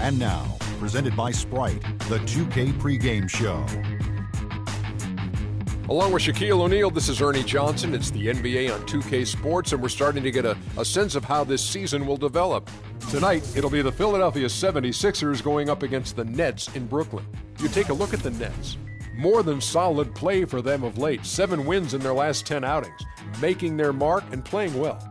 And now, presented by Sprite, the 2K pregame show. Along with Shaquille O'Neal, this is Ernie Johnson. It's the NBA on 2K Sports, and we're starting to get a sense of how this season will develop. Tonight, it'll be the Philadelphia 76ers going up against the Nets in Brooklyn. You take a look at the Nets. More than solid play for them of late. 7 wins in their last 10 outings, making their mark and playing well.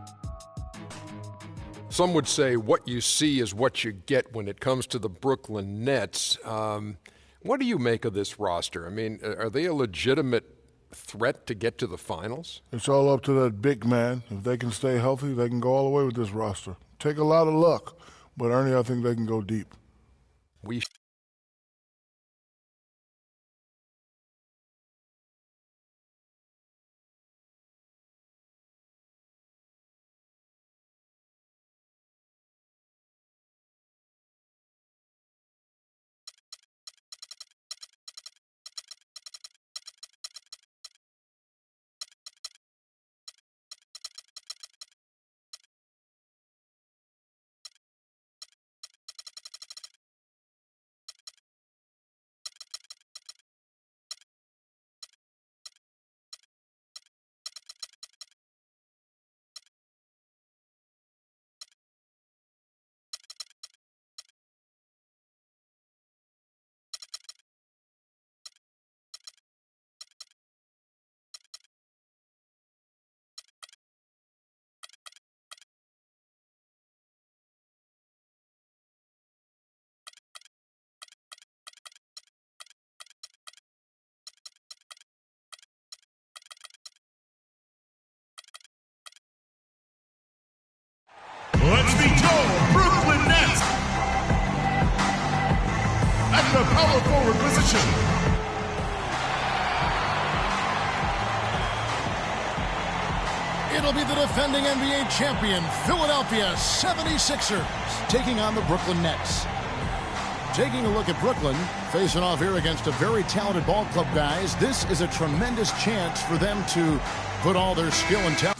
Some would say what you see is what you get when it comes to the Brooklyn Nets. What do you make of this roster? I mean, are they a legitimate threat to get to the finals? It's all up to that big man. If they can stay healthy, they can go all the way with this roster. Take a lot of luck, but Ernie, I think they can go deep. Let's be told, Brooklyn Nets at the power forward position. It'll be the defending NBA champion, Philadelphia 76ers, taking on the Brooklyn Nets. Taking a look at Brooklyn, facing off here against a very talented ball club, guys. This is a tremendous chance for them to put all their skill and talent.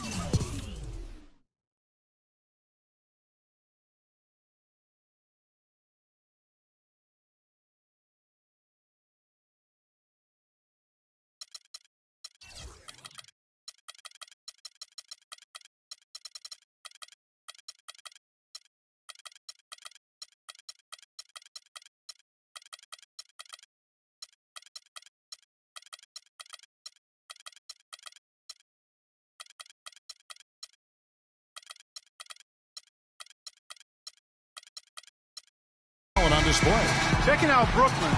On display. Checking out Brooklyn,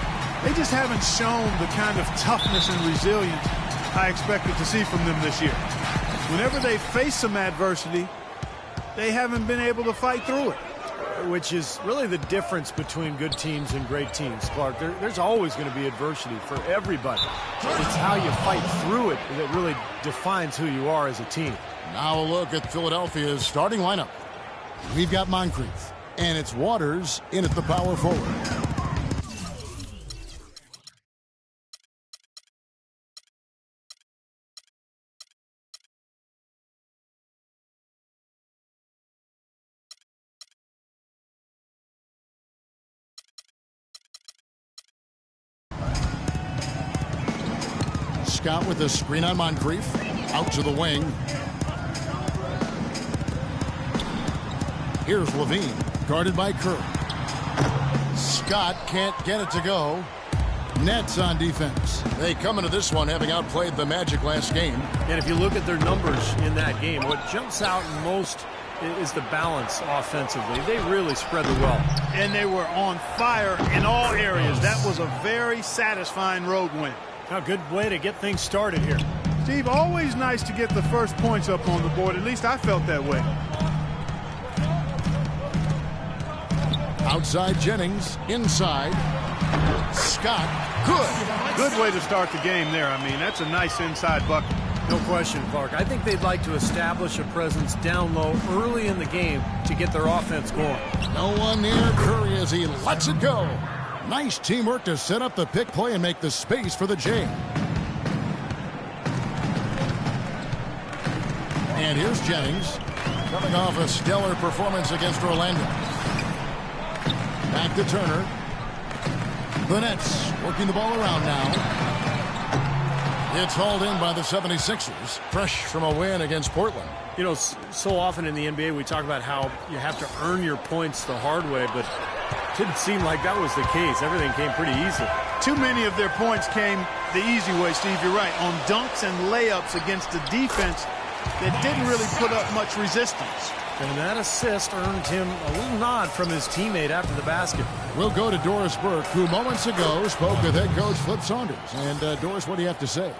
they just haven't shown the kind of toughness and resilience I expected to see from them this year. Whenever they face some adversity, they haven't been able to fight through it. Which is really the difference between good teams and great teams, Clark. There's always going to be adversity for everybody. It's how you fight through it that really defines who you are as a team. Now a look at Philadelphia's starting lineup. We've got Moncrief, and it's Waters in at the power forward. Scott with the screen on Moncrief. Out to the wing. Here's Levine, guarded by Curry. Scott can't get it to go. Nets on defense. They come into this one having outplayed the Magic last game. And if you look at their numbers in that game, what jumps out most is the balance offensively. They really spread the wealth. And they were on fire in all areas. That was a very satisfying road win. A good way to get things started here. Steve, always nice to get the first points up on the board. At least I felt that way. Outside Jennings, inside. Scott, good. Good way to start the game there. I mean, that's a nice inside bucket. No question, Clark. I think they'd like to establish a presence down low early in the game to get their offense going. No one near Curry as he lets it go. Nice teamwork to set up the pick play and make the space for the J. And here's Jennings, coming off a stellar performance against Orlando. Back to Turner. The Nets working the ball around now. It's hauled in by the 76ers, fresh from a win against Portland. You know, so often in the NBA we talk about how you have to earn your points the hard way, but it didn't seem like that was the case. Everything came pretty easy. Too many of their points came the easy way, Steve. You're right. On dunks and layups against the defense that didn't really put up much resistance. And that assist earned him a little nod from his teammate after the basket. We'll go to Doris Burke, who moments ago spoke with head coach Flip Saunders. And Doris, what do you have to say?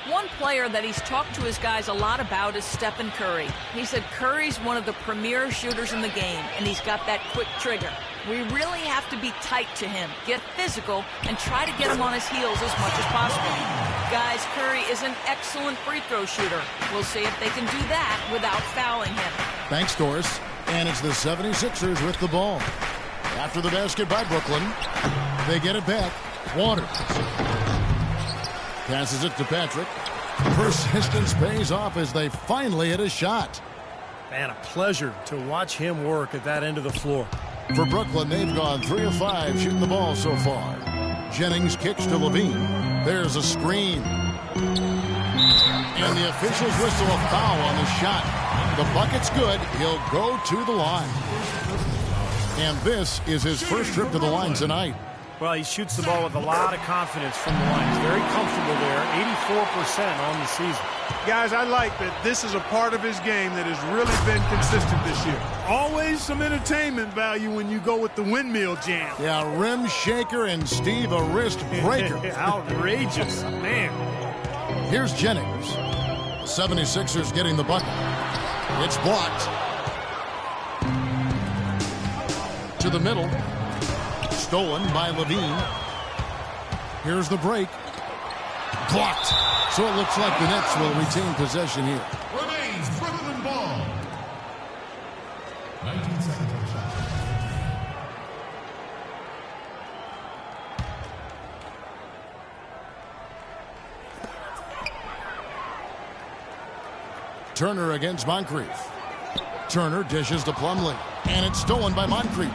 One player that he's talked to his guys a lot about is Stephen Curry. He said Curry's one of the premier shooters in the game, and he's got that quick trigger. We really have to be tight to him, get physical, and try to get him on his heels as much as possible. Guys, Curry is an excellent free throw shooter. We'll see if they can do that without fouling him. Thanks, Doris. And it's the 76ers with the ball. After the basket by Brooklyn, they get it back. Waters passes it to Patrick. Persistence pays off as they finally hit a shot. Man, a pleasure to watch him work at that end of the floor. For Brooklyn, they've gone 3 of 5 shooting the ball so far. Jennings kicks to Levine. There's a screen. And the officials whistle a foul on the shot. The bucket's good. He'll go to the line. And this is his first trip to the line tonight. Well, he shoots the ball with a lot of confidence from the line. He's very comfortable there, 84% on the season. Guys, I like that this is a part of his game that has really been consistent this year. Always some entertainment value when you go with the windmill jam. Yeah, rim shaker and Steve a wrist breaker. Outrageous, man. Here's Jennings. 76ers getting the bucket. It's blocked. To the middle. Stolen by Levine. Here's the break. Blocked. So it looks like the Nets will retain possession here. Remains Brooklyn ball. 19 seconds on shot. Turner against Moncrief. Turner dishes to Plumlee. And it's stolen by Moncrief.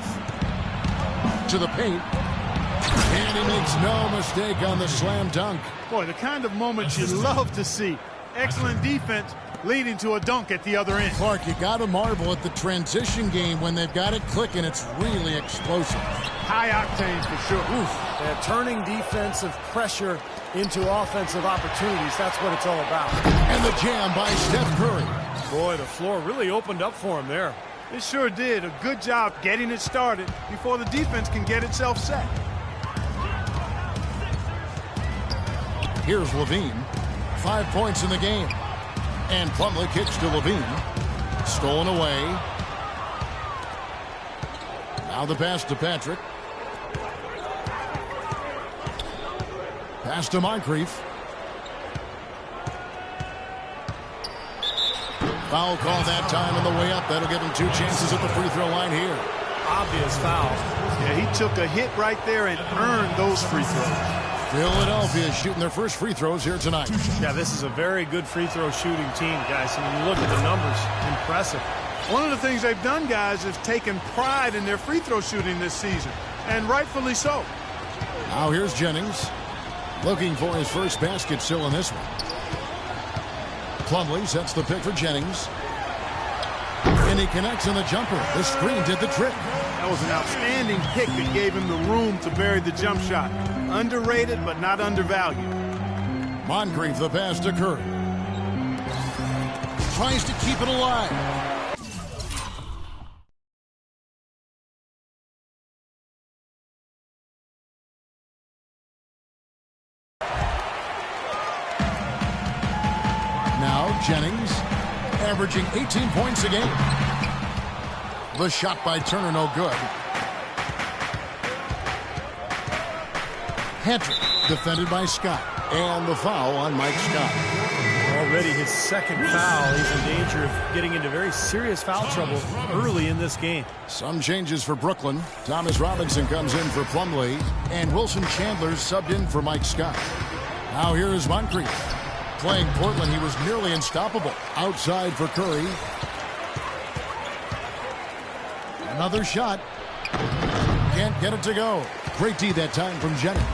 To the paint. And he makes no mistake on the slam dunk. Boy, the kind of moments you love to see. Excellent defense leading to a dunk at the other end. Clark, you got to marvel at the transition game when they've got it clicking. It's really explosive. High octane for sure. Yeah, turning defensive pressure into offensive opportunities. That's what it's all about. And the jam by Steph Curry. Boy, the floor really opened up for him there. It sure did. A good job getting it started before the defense can get itself set. Here's Levine. 5 points in the game. And Plumlee kicks to Levine. Stolen away. Now the pass to Patrick. Pass to Moncrief. Foul call that time on the way up. That'll give him 2 chances at the free throw line here. Obvious foul. Yeah, he took a hit right there and earned those free throws. Philadelphia shooting their first free throws here tonight. Yeah, this is a very good free throw shooting team, guys. And when you look at the numbers, impressive. One of the things they've done, guys, is taken pride in their free throw shooting this season, and rightfully so. Now here's Jennings. Looking for his first basket still in this one. Plumlee sets the pick for Jennings. And he connects on the jumper. The screen did the trick. That was an outstanding pick that gave him the room to bury the jump shot. Underrated, but not undervalued. Moncrief the pass to Curry. Tries to keep it alive. Now Jennings averaging 18 points a game. The shot by Turner no good. Patrick defended by Scott. And the foul on Mike Scott. Already his second foul. He's in danger of getting into very serious foul trouble early in this game. Some changes for Brooklyn. Thomas Robinson comes in for Plumlee. And Wilson Chandler subbed in for Mike Scott. Now here is Moncrief. Playing Portland, he was nearly unstoppable. Outside for Curry. Another shot. Can't get it to go. Great D that time from Jennings.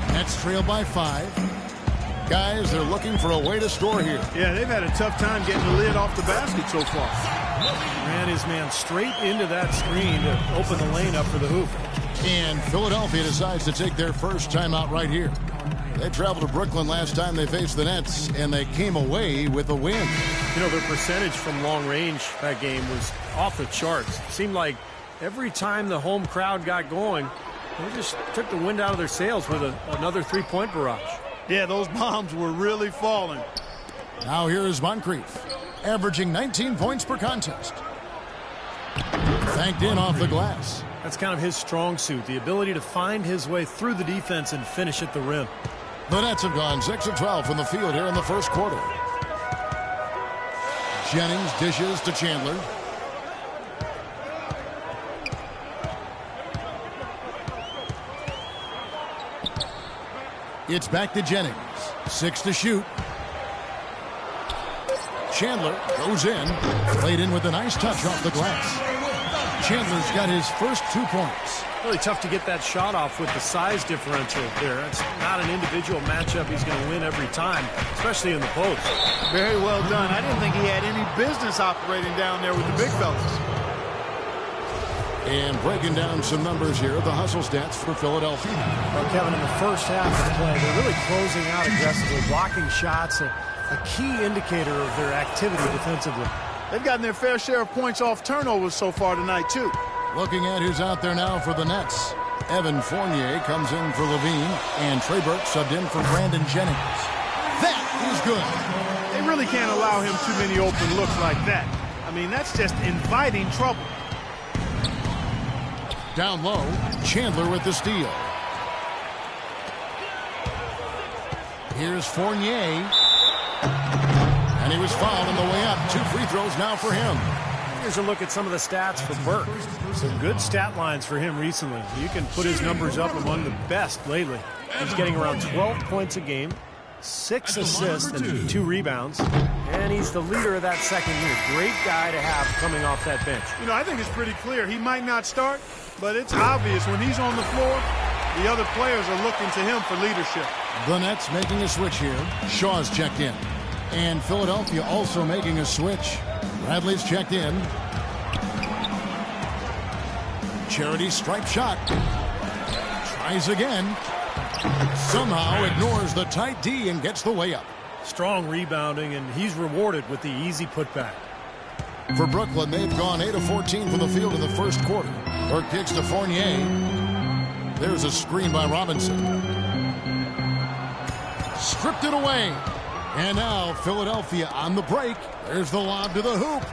Nets trail by 5. Guys, they're looking for a way to score here. Yeah, they've had a tough time getting the lid off the basket so far. Ran his man straight into that screen to open the lane up for the hoop. And Philadelphia decides to take their first timeout right here. They traveled to Brooklyn last time they faced the Nets, and they came away with a win. You know, their percentage from long range that game was off the charts. It seemed like every time the home crowd got going, they just took the wind out of their sails with another three-point barrage. Yeah, those bombs were really falling. Now here is Moncrief, averaging 19 points per contest. Banked in off the glass. That's kind of his strong suit, the ability to find his way through the defense and finish at the rim. The Nets have gone 6 of 12 from the field here in the first quarter. Jennings dishes to Chandler. It's back to Jennings. 6 to shoot. Chandler goes in. Played in with a nice touch off the glass. Chandler's got his first 2 points. Really tough to get that shot off with the size differential there. It's not an individual matchup he's going to win every time, especially in the post. Very well done. I didn't think he had any business operating down there with the big fellas. And breaking down some numbers here, the hustle stats for Philadelphia. Well, Kevin, in the first half of the play, they're really closing out aggressively, blocking shots, a key indicator of their activity defensively. They've gotten their fair share of points off turnovers so far tonight, too. Looking at who's out there now for the Nets. Evan Fournier comes in for Levine, and Trey Burke subbed in for Brandon Jennings. That is good. They really can't allow him too many open looks like that. I mean, that's just inviting trouble. Down low, Chandler with the steal. Here's Fournier. And he was fouled on the way up. 2 free throws now for him. Here's a look at some of the stats for Burke. Some good stat lines for him recently. You can put his numbers up among the best lately. He's getting around 12 points a game, 6 assists and 2 rebounds. And he's the leader of that second unit. Great guy to have coming off that bench. You know, I think it's pretty clear. He might not start, but it's obvious when he's on the floor, the other players are looking to him for leadership. The Nets making a switch here. Shaw's checked in. And Philadelphia also making a switch. Bradley's checked in. Charity stripe shot. Tries again. Somehow ignores the tight D and gets the way up. Strong rebounding, and he's rewarded with the easy putback. For Brooklyn, they've gone 8 of 14 from the field in the first quarter. Burke kicks to Fournier. There's a screen by Robinson. Stripped it away. And now Philadelphia on the break. There's the lob to the hoop.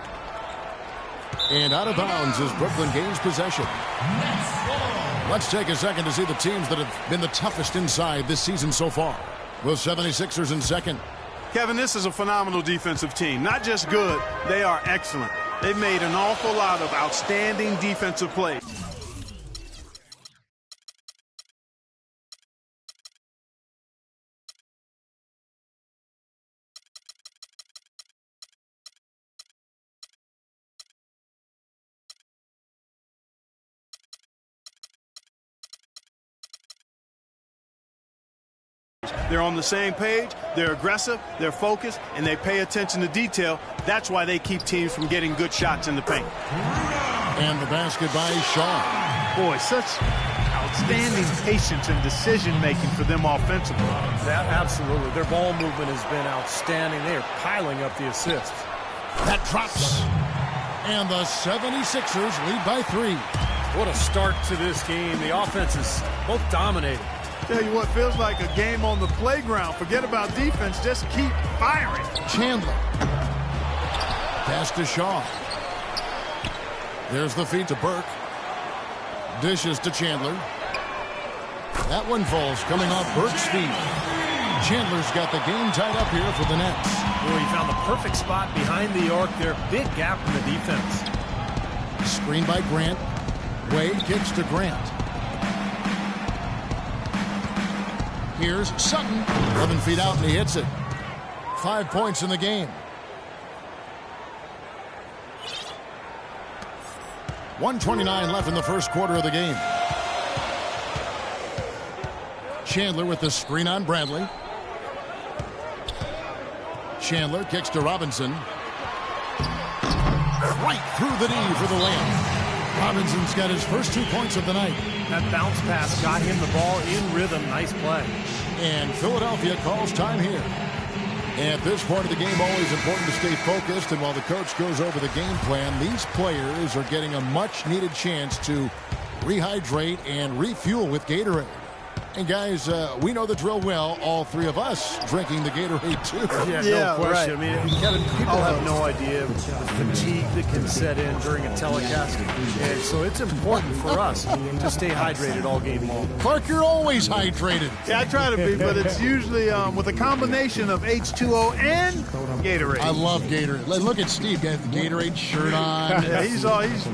And out of bounds as Brooklyn gains possession. Let's take a second to see the teams that have been the toughest inside this season so far. With 76ers in second. Kevin, this is a phenomenal defensive team. Not just good, they are excellent. They've made an awful lot of outstanding defensive plays. They're on the same page, they're aggressive, they're focused, and they pay attention to detail. That's why they keep teams from getting good shots in the paint. And the basket by Shaw. Boy, such outstanding patience and decision-making for them offensively. Absolutely. Their ball movement has been outstanding. They are piling up the assists. That drops. And the 76ers lead by 3. What a start to this game. The offense is both dominating. Tell you what, feels like a game on the playground. Forget about defense, just keep firing. Chandler. Pass to Shaw. There's the feed to Burke. Dishes to Chandler. That one falls coming off Burke's feet. Chandler's got the game tied up here for the Nets. Boy, he found the perfect spot behind the arc there. Big gap in the defense. Screen by Grant. Wade kicks to Grant. Here's Sutton. 11 feet out, and he hits it. 5 points in the game. 1:29 left in the first quarter of the game. Chandler with the screen on Bradley. Chandler kicks to Robinson. Right through the knee for the layup. Robinson's got his first 2 points of the night. That bounce pass got him the ball in rhythm. Nice play. And Philadelphia calls time here. At this point of the game, always important to stay focused. And while the coach goes over the game plan, these players are getting a much-needed chance to rehydrate and refuel with Gatorade. And guys, we know the drill well. All three of us drinking the Gatorade too. Yeah, no question. Right. I mean, Kevin, people have no idea the fatigue that can set in during a telecast. And so it's important for us to stay hydrated all game long. Clark, you're always hydrated. Yeah, I try to be, but it's usually with a combination of H2O and Gatorade. I love Gatorade. Look at Steve, got the Gatorade shirt on. Yeah, he's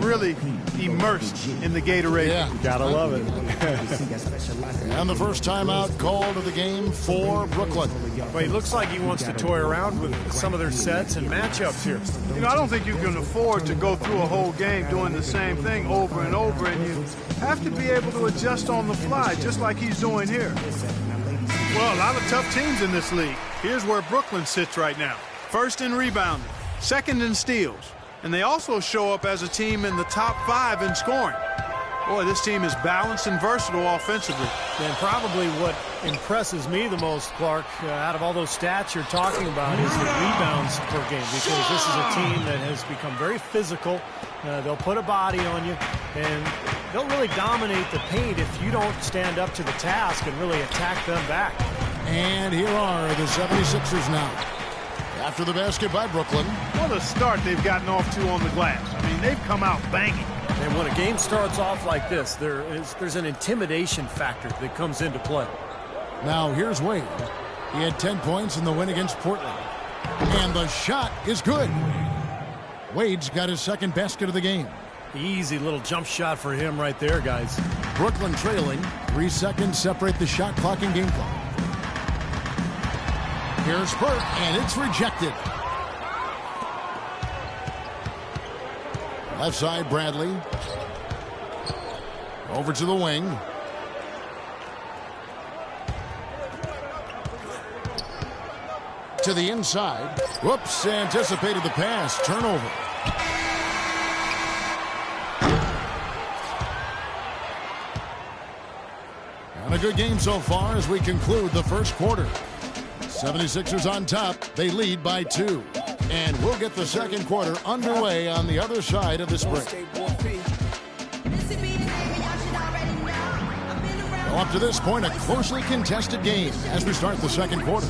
really immersed in the Gatorade. Yeah, gotta love it. And the first timeout called of the game for Brooklyn. Well, he looks like he wants to toy around with some of their sets and matchups here. You know, I don't think you can afford to go through a whole game doing the same thing over and over, and you have to be able to adjust on the fly, just like he's doing here. Well, a lot of tough teams in this league. Here's where Brooklyn sits right now. First in rebounding, second in steals, and they also show up as a team in the top 5 in scoring. Boy, this team is balanced and versatile offensively. And probably what impresses me the most, Clark, out of all those stats you're talking about is the rebounds per game, because this is a team that has become very physical. They'll put a body on you, and they'll really dominate the paint if you don't stand up to the task and really attack them back. And here are the 76ers now. After the basket by Brooklyn. What a start they've gotten off to on the glass. I mean, they've come out banging. And when a game starts off like this, there's an intimidation factor that comes into play. Now here's Wade. He had 10 points in the win against Portland. And the shot is good. Wade's got his second basket of the game. Easy little jump shot for him right there, guys. Brooklyn trailing. 3 seconds separate the shot clock and game clock. Here's Burke, and it's rejected. Left side, Bradley. Over to the wing. To the inside. Whoops, anticipated the pass. Turnover. And a good game so far as we conclude the first quarter. 76ers on top. They lead by 2. And we'll get the second quarter underway on the other side of this break. Well, up to this point, a closely contested game as we start the second quarter.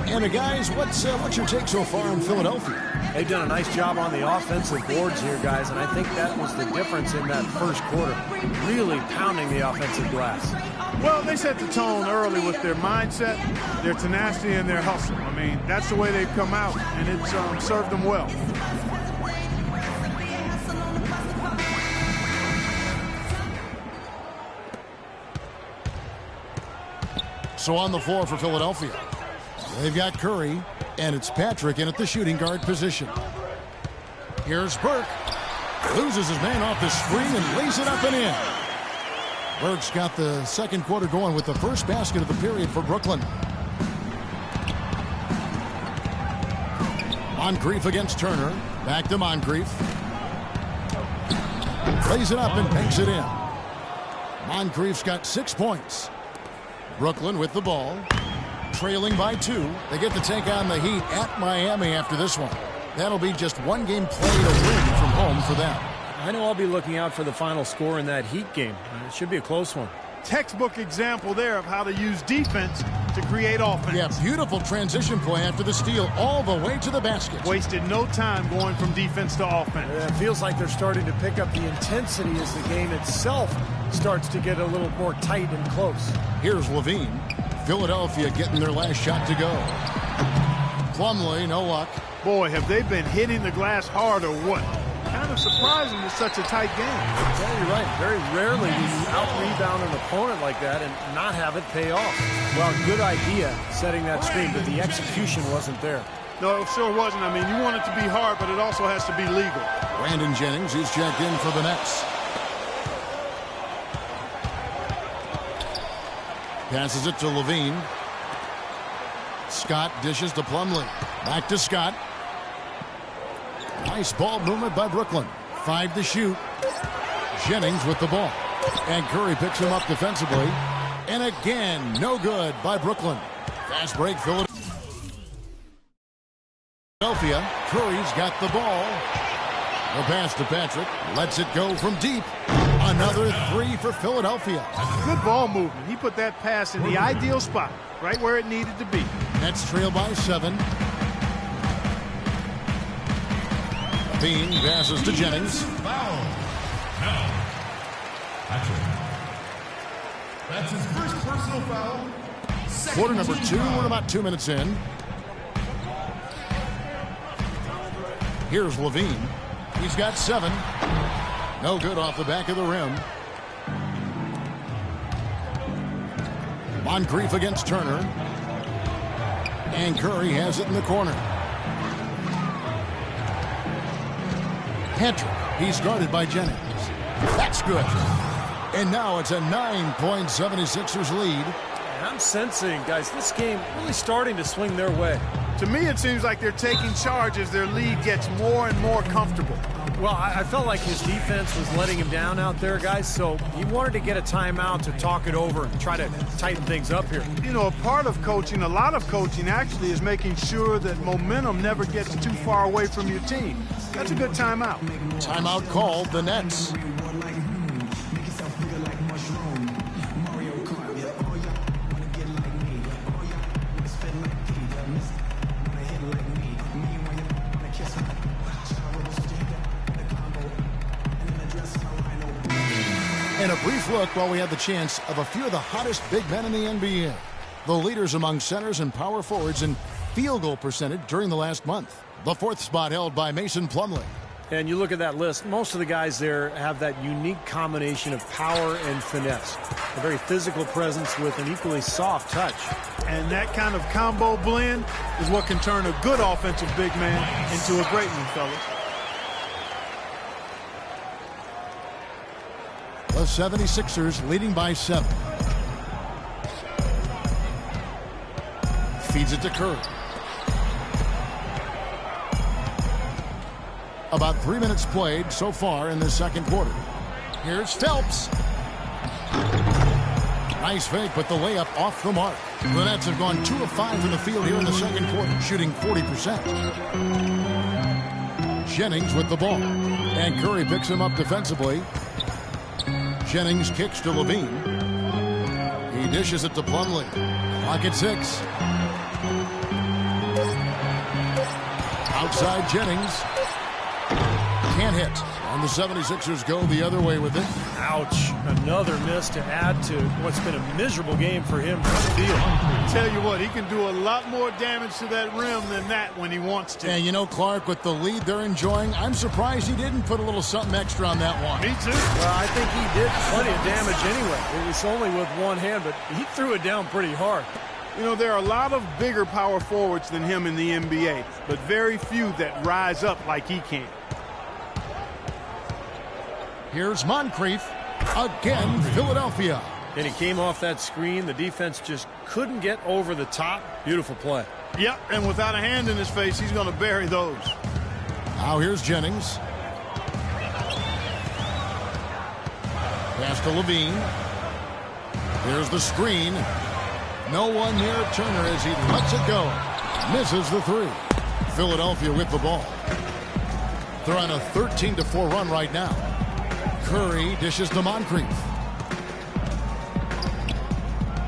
And guys, what's your take so far in Philadelphia? They've done a nice job on the offensive boards here, guys, and I think that was the difference in that first quarter. Really pounding the offensive glass. Well, they set the tone early with their mindset, their tenacity, and their hustle. I mean, that's the way they've come out, and it's served them well. So on the floor for Philadelphia, they've got Curry, and it's Patrick in at the shooting guard position. Here's Burke. Loses his man off the screen and lays it up and in. Burke's got the second quarter going with the first basket of the period for Brooklyn. Moncrief against Turner. Back to Moncrief. Lays it up and banks it in. Moncrief's got 6 points. Brooklyn with the ball. Trailing by 2. They get to take on the Heat at Miami after this one. That'll be just one game played a win from home for them. I know I'll be looking out for the final score in that Heat game. It should be a close one. Textbook example there of how to use defense to create offense. Yeah, beautiful transition play after the steal all the way to the basket. Wasted no time going from defense to offense. It feels like they're starting to pick up the intensity as the game itself starts to get a little more tight and close. Here's Levine. Philadelphia getting their last shot to go. Plumlee, no luck. Boy, have they been hitting the glass hard or what? Kind of surprising with such a tight game. Yeah, you're right. Very rarely do you out-rebound an opponent like that and not have it pay off. Well, good idea setting that screen, but the execution wasn't there. No, it sure wasn't. I mean, you want it to be hard, but it also has to be legal. Brandon Jennings, he's checked in for the Nets. Passes it to Levine. Scott dishes to Plumlee. Back to Scott. Nice ball movement by Brooklyn. 5 to shoot. Jennings with the ball. And Curry picks him up defensively. And again, no good by Brooklyn. Fast break, Philadelphia. Curry's got the ball. The pass to Patrick. Lets it go from deep. Another 3 for Philadelphia. Good ball movement. He put that pass in the ideal spot, right where it needed to be. Nets trail by 7. Bean passes to Jennings. Foul. Now, Patrick. That's his first personal foul. Quarter number 2. We're about 2 minutes in. Here's Levine. He's got 7. No good off the back of the rim. Moncrief against Turner. And Curry has it in the corner. Patrick. He's guarded by Jennings. That's good. And now it's a 9-point 76ers lead. And I'm sensing, guys, this game really starting to swing their way. To me, it seems like they're taking charge as their lead gets more and more comfortable. Well, I felt like his defense was letting him down out there, guys, so he wanted to get a timeout to talk it over and try to tighten things up here. You know, a part of coaching, a lot of coaching actually, is making sure that momentum never gets too far away from your team. That's a good timeout. Timeout called, the Nets. And a brief look while we had the chance of a few of the hottest big men in the NBA. The leaders among centers and power forwards in field goal percentage during the last month. The 4th spot held by Mason Plumlee. And you look at that list, most of the guys there have that unique combination of power and finesse. A very physical presence with an equally soft touch. And that kind of combo blend is what can turn a good offensive big man into a great one, fellas. The 76ers leading by 7. Feeds it to Curry. About 3 minutes played so far in the second quarter. Here's Phelps. Nice fake, but the layup off the mark. The Nets have gone 2 of 5 from the field here in the second quarter, shooting 40%. Jennings with the ball. And Curry picks him up defensively. Jennings kicks to Levine. He dishes it to Plumlee. Clock at 6. Outside Jennings. Can't hit. And the 76ers go the other way with it. Ouch. Another miss to add to what's been a miserable game for him from the field. Tell you what, he can do a lot more damage to that rim than that when he wants to. And you know, Clark, with the lead they're enjoying, I'm surprised he didn't put a little something extra on that one. Me too. Well, I think he did plenty of damage anyway. It was only with one hand, but he threw it down pretty hard. You know, there are a lot of bigger power forwards than him in the NBA, but very few that rise up like he can. Here's Moncrief. Again, Philadelphia. And he came off that screen. The defense just couldn't get over the top. Beautiful play. Yep, and without a hand in his face, he's going to bury those. Now here's Jennings. Pass to Levine. Here's the screen. No one near Turner as he lets it go. Misses the 3. Philadelphia with the ball. They're on a 13-4 run right now. Curry dishes to Moncrief.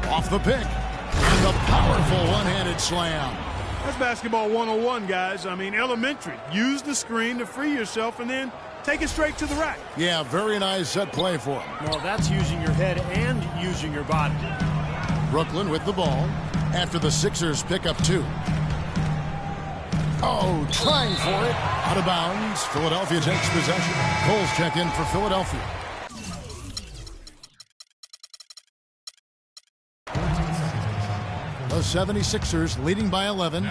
Off the pick. And the powerful one-handed slam. That's basketball 101, guys. I mean, elementary. Use the screen to free yourself and then take it straight to the rack. Yeah, very nice set play for him. Well, that's using your head and using your body. Brooklyn with the ball after the Sixers pick up 2. Oh, trying for it. Out of bounds. Philadelphia takes possession. Cole's check in for Philadelphia. The 76ers leading by 11.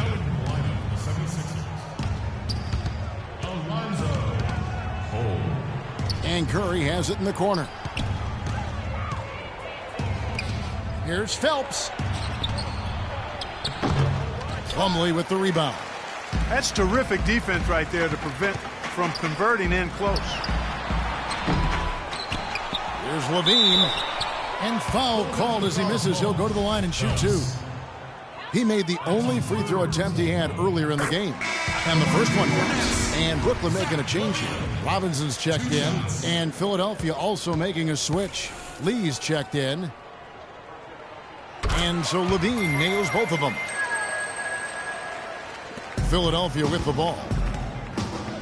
And Curry has it in the corner. Here's Phelps. Plumlee with the rebound. That's terrific defense right there to prevent from converting in close. Here's Levine. And foul called as he misses. He'll go to the line and shoot 2. He made the only free throw attempt he had earlier in the game. And the first one works. And Brooklyn making a change here. Robinson's checked in. And Philadelphia also making a switch. Lee's checked in. And so Levine nails both of them. Philadelphia with the ball.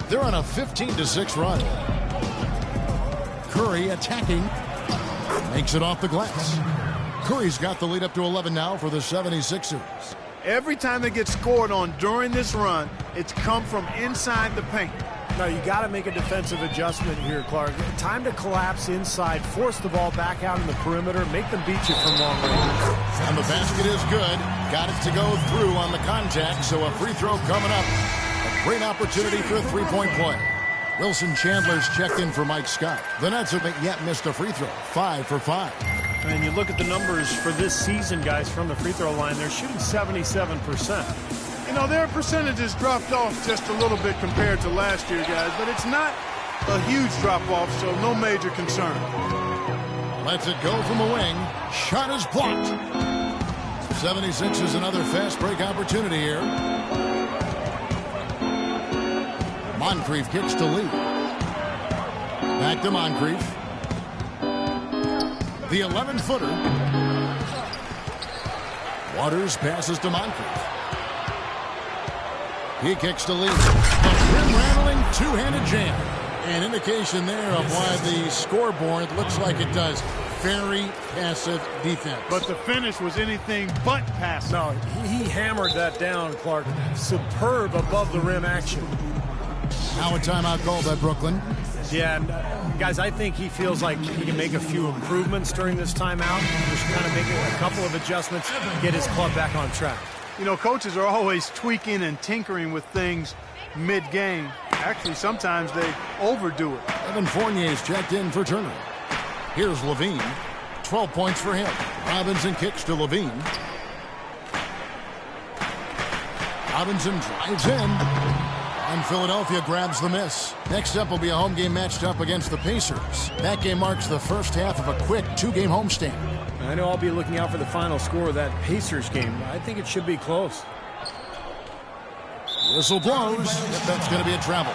They're on a 15-6 run. Curry attacking. Makes it off the glass. Curry's got the lead up to 11 now for the 76ers. Every time they get scored on during this run, it's come from inside the paint. Now, you got to make a defensive adjustment here, Clark. Time to collapse inside, force the ball back out in the perimeter, make them beat you from long range. And the basket is good. Got it to go through on the contact, so a free throw coming up. A great opportunity for a three-point play. Wilson Chandler's checked in for Mike Scott. The Nets haven't yet missed a free throw. 5 for 5. And you look at the numbers for this season, guys, from the free throw line, they're shooting 77%. You know, their percentages dropped off just a little bit compared to last year, guys, but it's not a huge drop-off, so no major concern. Lets it go from the wing. Shot is blocked. 76 is another fast break opportunity here. Moncrief kicks to Lee. Back to Moncrief. The 11-footer. Waters passes to Moncrief. He kicks to Lee. A rim-rattling two-handed jam. An indication there of why the scoreboard looks like it does. Very passive defense. But the finish was anything but passive. No, he hammered that down, Clark. Superb above the rim action. Now a timeout called by Brooklyn. Yeah, and guys, I think he feels like he can make a few improvements during this timeout. Just kind of make a couple of adjustments, get his club back on track. You know, coaches are always tweaking and tinkering with things mid-game. Actually, sometimes they overdo it. Evan Fournier's checked in for Turner. Here's Levine. 12 points for him. Robinson kicks to Levine. Robinson drives in. And Philadelphia grabs the miss. Next up will be a home game matched up against the Pacers. That game marks the first half of a quick two-game homestand. I know I'll be looking out for the final score of that Pacers game. I think it should be close. Whistle blows. If that's going to be a travel.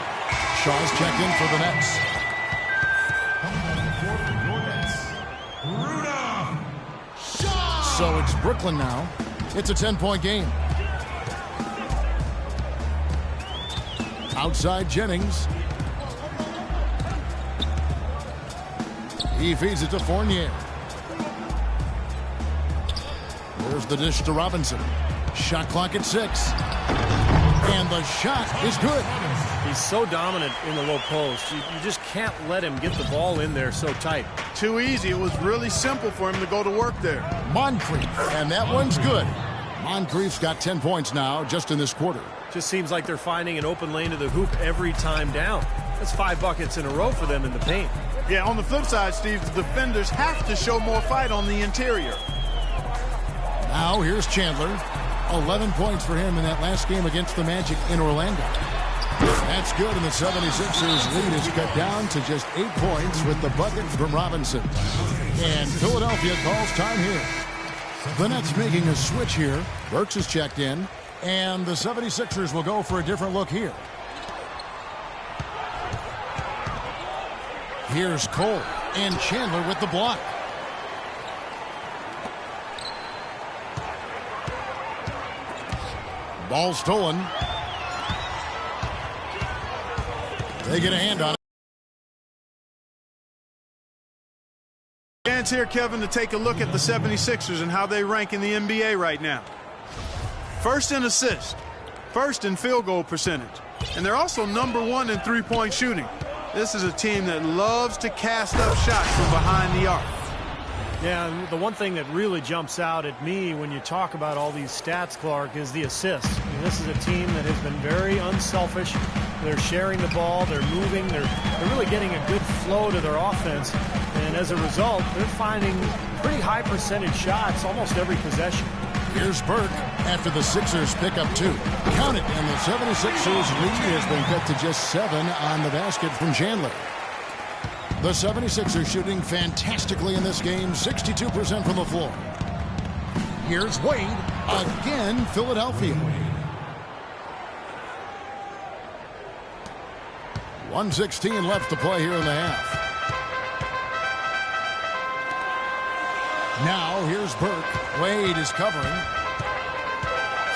Shaw's checked in for the Nets. So it's Brooklyn now. It's a 10-point game. Outside Jennings. He feeds it to Fournier. There's the dish to Robinson. Shot clock at 6. And the shot is good. He's so dominant in the low post. You just can't let him get the ball in there so tight. Too easy. It was really simple for him to go to work there. Moncrief. And that one's good. Moncrief's got 10 points now just in this quarter. Just seems like they're finding an open lane to the hoop every time down. That's 5 buckets in a row for them in the paint. Yeah, on the flip side, Steve, the defenders have to show more fight on the interior. Now here's Chandler. 11 points for him in that last game against the Magic in Orlando. That's good, and the 76ers lead is cut down to just 8 points with the bucket from Robinson. And Philadelphia calls time here. The Nets making a switch here. Burks is checked in. And the 76ers will go for a different look here. Here's Cole. And Chandler with the block. Ball stolen. They get a hand on it. Chance here, Kevin, to take a look at the 76ers and how they rank in the NBA right now. First in assists, first in field goal percentage, and they're also #1 in three-point shooting. This is a team that loves to cast up shots from behind the arc. Yeah, the one thing that really jumps out at me when you talk about all these stats, Clark, is the assists. This is a team that has been very unselfish. They're sharing the ball, they're moving, they're really getting a good flow to their offense. And as a result, they're finding pretty high percentage shots almost every possession. Here's Burke after the Sixers pick up 2. Count it, and the 76ers lead has been cut to just 7 on the basket from Chandler. The 76ers shooting fantastically in this game, 62% from the floor. Here's Wade. Again, Philadelphia. 1:16 left to play here in the half. Now here's Burke. Wade is covering.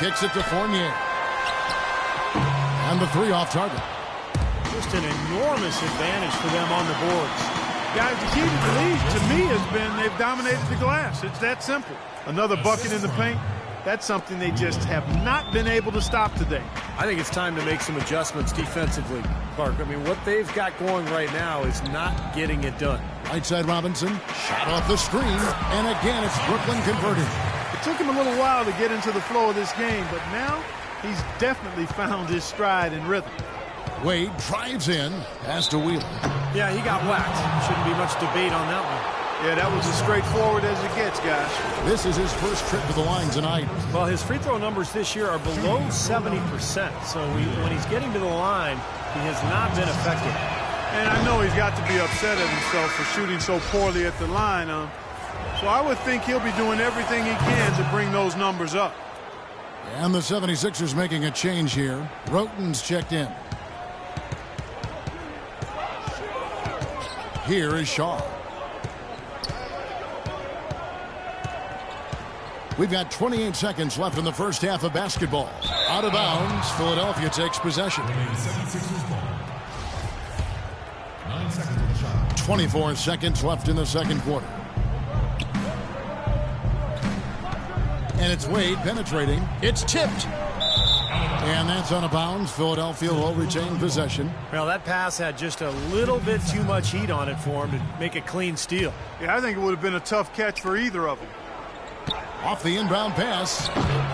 Kicks it to Fournier. And the 3 off target. Just an enormous advantage for them on the boards. Guys, the key to the lead, to me, has been they've dominated the glass. It's that simple. Another bucket in the paint. That's something they just have not been able to stop today. I think it's time to make some adjustments defensively, Clark. I mean, what they've got going right now is not getting it done. Right side Robinson, shot off the screen, and again it's Brooklyn converted. It took him a little while to get into the flow of this game, but now he's definitely found his stride and rhythm. Wade drives in, pass to Wheeler. Yeah, he got whacked. Shouldn't be much debate on that one. Yeah, that was as straightforward as it gets, guys. This is his first trip to the line tonight. Well, his free throw numbers this year are below 70%. So when he's getting to the line, he has not been effective. And I know he's got to be upset at himself for shooting so poorly at the line. So I would think he'll be doing everything he can to bring those numbers up. And the 76ers making a change here. Roten's checked in. Here is Shaw. We've got 28 seconds left in the first half of basketball. Out of bounds, Philadelphia takes possession. 24 seconds left in the second quarter. And it's Wade penetrating. It's tipped. And that's out of bounds. Philadelphia will retain possession. Well, that pass had just a little bit too much heat on it for him to make a clean steal. Yeah, I think it would have been a tough catch for either of them. Off the inbound pass.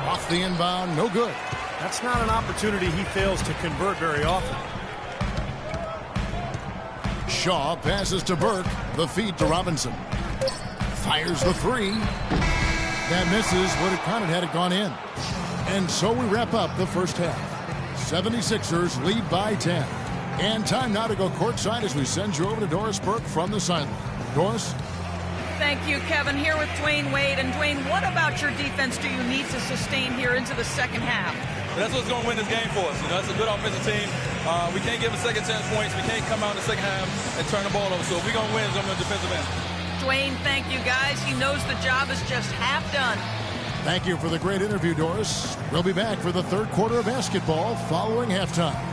Off the inbound, no good. That's not an opportunity he fails to convert very often. Shaw passes to Burke. The feed to Robinson. Fires the 3. That misses. Would have counted had it gone in. And so we wrap up the first half. 76ers lead by 10. And time now to go courtside as we send you over to Doris Burke from the sideline. Doris? Thank you, Kevin. Here with Dwayne Wade. And Dwayne, what about your defense do you need to sustain here into the second half? That's what's going to win this game for us. You know, it's a good offensive team. We can't give them second chance points. We can't come out in the second half and turn the ball over. So if we're going to win, it's on the defensive end. Dwayne, thank you, guys. He knows the job is just half done. Thank you for the great interview, Doris. We'll be back for the third quarter of basketball following halftime.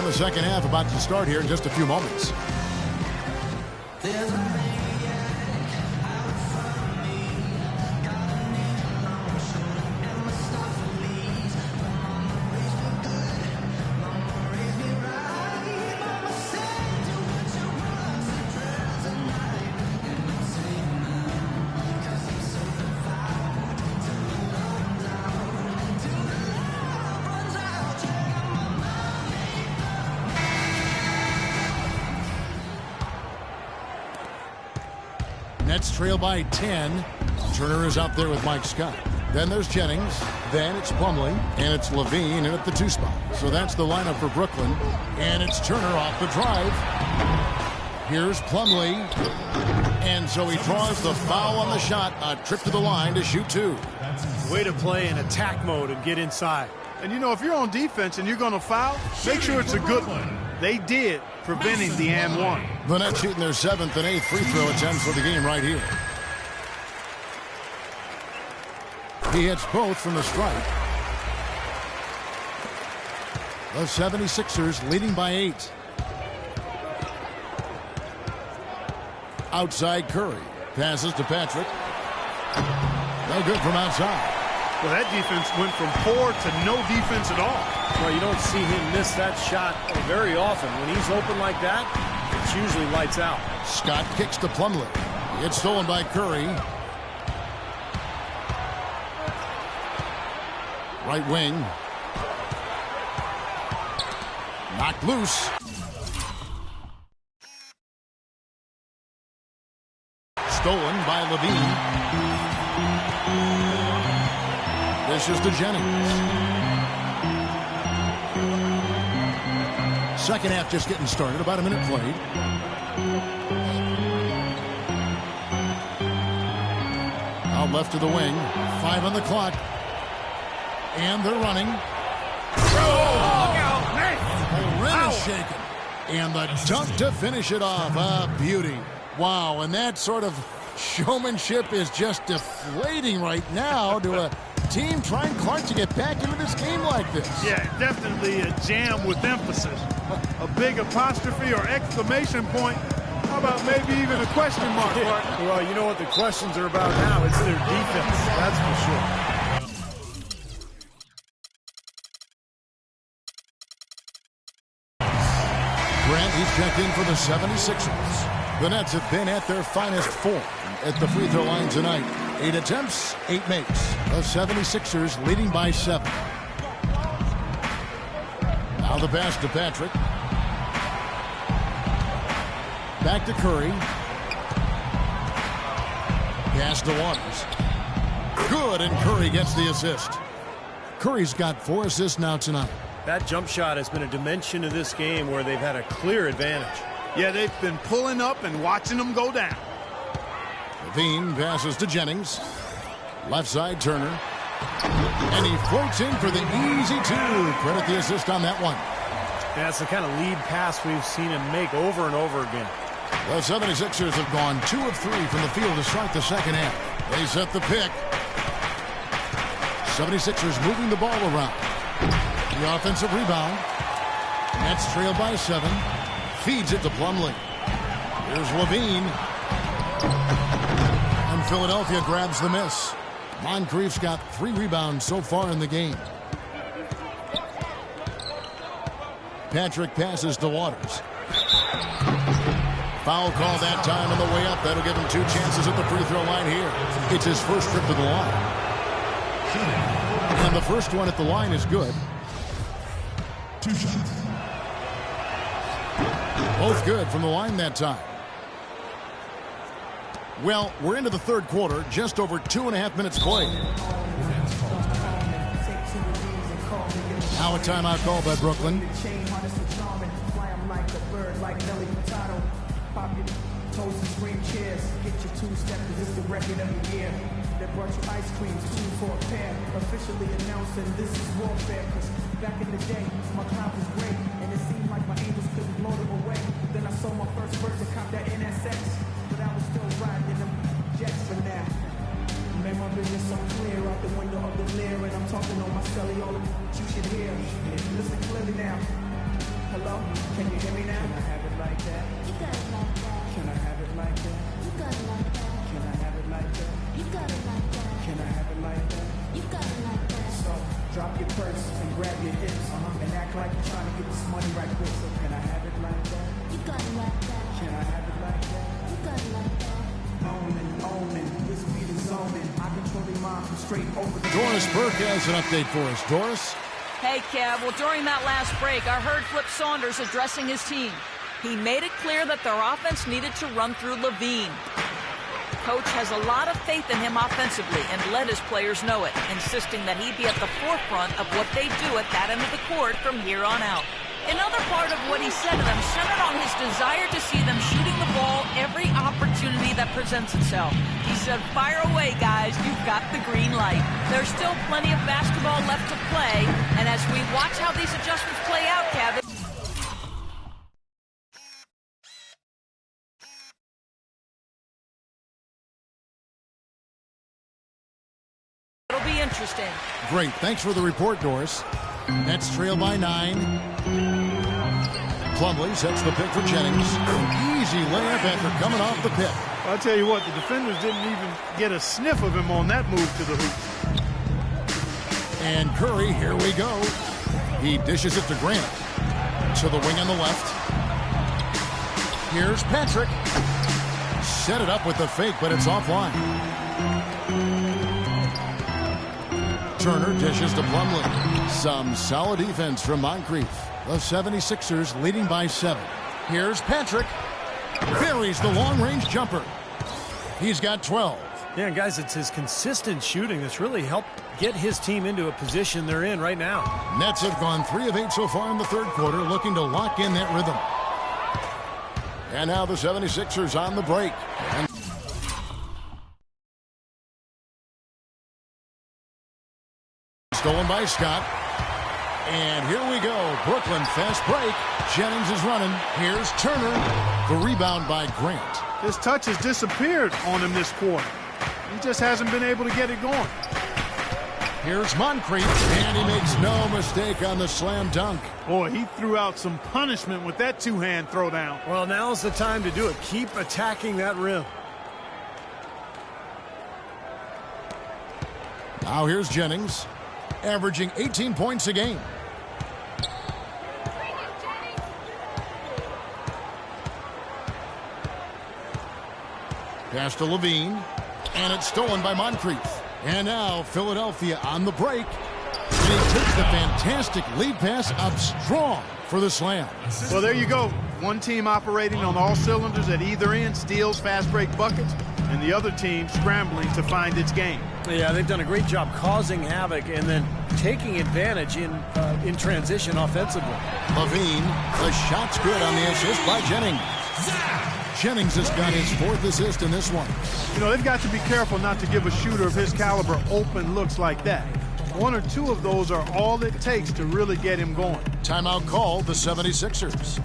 The second half about to start here in just a few moments. Nets trail by 10. Turner is out there with Mike Scott. Then there's Jennings. Then it's Plumlee. And it's Levine in at the 2 spot. So that's the lineup for Brooklyn. And it's Turner off the drive. Here's Plumlee. And so he draws the foul on the shot. A trip to the line to shoot 2. Way to play in attack mode and get inside. And, you know, if you're on defense and you're going to foul, make sure it's a good one. They did, preventing the and one. The Nets shooting their 7th and 8th free throw attempts for the game right here. He hits both from the stripe. The 76ers leading by 8. Outside Curry. Passes to Patrick. No good from outside. Well, that defense went from poor to no defense at all. Well, you don't see him miss that shot very often. When he's open like that, it's usually lights out. Scott kicks to Plumlee. It's stolen by Curry. Right wing. Knocked loose. Stolen by Levine. This is to Jennings. Second half just getting started. About a minute played. Out left to the wing. 5 on the clock. And they're running. Oh, look out. The rim is shaken. And the dunk to finish it off. A beauty. Wow, and that sort of showmanship is just deflating right now to a team trying Clark to get back into this game like this. Yeah, definitely a jam with emphasis. A big apostrophe or exclamation point. How about maybe even a question mark, Clark? Well, you know what the questions are about now. It's their defense, that's for sure. Grant, he's checked in for the 76ers. The Nets have been at their finest form at the free throw line tonight. 8 attempts, 8 makes. The 76ers leading by 7. Now the pass to Patrick. Back to Curry. Pass to Waters. Good, and Curry gets the assist. Curry's got 4 assists now tonight. That jump shot has been a dimension of this game where they've had a clear advantage. Yeah, they've been pulling up and watching them go down. Levine passes to Jennings. Left side, Turner. And he floats in for the easy 2. Credit the assist on that one. That's the kind of lead pass we've seen him make over and over again. The 76ers have gone 2 of 3 from the field to start the second half. They set the pick. 76ers moving the ball around. The offensive rebound. Nets trail by 7. Feeds it to Plumlee. Here's Levine. And Philadelphia grabs the miss. Moncrief's got 3 rebounds so far in the game. Patrick passes to Waters. Foul call that time on the way up. That'll give him 2 chances at the free throw line here. It's his first trip to the line. And the first one at the line is good. 2 shots. Both good from the line that time. Well, we're into the third quarter. Just over 2.5 minutes played. Now a timeout call by Brooklyn. That brought you ice creams, 2 for a pair. Officially announcing this is warfare. Cause back in the day, my cloud was great, and it seemed like my angels couldn't blow them away. Then I sold my first verse and copped that NSX, but I was still riding them jets for now. Made my vision so clear out the window of the Lear, and I'm talking on my celly, all the you should hear. Listen clearly now. Hello, can you hear me now? Can I have it like that? You got it like that. Can I have it like that? You got it like that. Can I have it like that? You got it like that. Can I have it like that? You got it like that. So drop your purse and grab your hips and act like you're trying to get this money right quick. So can I have it like that? You got it like that. Can I have it like that? You got it like that. Omen, this beat is zoning. I control your mind from straight over the... Doris Burke has an update for us. Doris? Hey, Kev. Well, during that last break, I heard Flip Saunders addressing his team. He made it clear that their offense needed to run through Levine. Coach has a lot of faith in him offensively and let his players know it, insisting that he be at the forefront of what they do at that end of the court from here on out. Another part of what he said to them centered on his desire to see them shooting the ball every opportunity that presents itself. He said, fire away, guys. You've got the green light. There's still plenty of basketball left to play, and as we watch how these adjustments play out, Kevin... interesting. Great. Thanks for the report, Doris. Nets trail by 9. Plumlee sets the pick for Jennings. An easy layup after coming off the pick. I'll tell you what, the defenders didn't even get a sniff of him on that move to the hoop. And Curry, here we go. He dishes it to Grant. To the wing on the left. Here's Patrick. Set it up with the fake, but it's offline. Turner dishes to Plumlee. Some solid defense from Moncrief. The 76ers leading by 7. Here's Patrick. Buries the long-range jumper. He's got 12. Yeah, guys, it's his consistent shooting that's really helped get his team into a position they're in right now. Nets have gone 3 of 8 so far in the third quarter, looking to lock in that rhythm. And now the 76ers on the break. And stolen by Scott. And here we go. Brooklyn fast break. Jennings is running. Here's Turner. The rebound by Grant. His touch has disappeared on him this quarter. He just hasn't been able to get it going. Here's Moncrief, and he makes no mistake on the slam dunk. Boy, he threw out some punishment with that two-hand throwdown. Well, now's the time to do it. Keep attacking that rim. Now here's Jennings, averaging 18 points a game. Pass to Levine, and it's stolen by Moncrief. And now Philadelphia on the break. And he takes the fantastic lead pass up strong for the slam. Well, there you go. One team operating on all cylinders at either end, steals, fast break buckets, and the other team scrambling to find its game. Yeah, they've done a great job causing havoc and then taking advantage in transition offensively. Levine, the shot's good on the assist by Jennings. Jennings has got his 4th assist in this one. You know, they've got to be careful not to give a shooter of his caliber open looks like that. 1 or 2 of those are all it takes to really get him going. Timeout called the 76ers.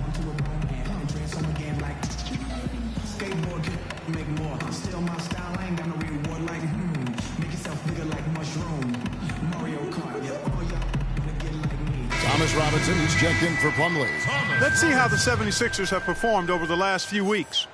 Thomas Robinson, he's checked in for Plumlee. Let's see how the 76ers have performed over the last few weeks.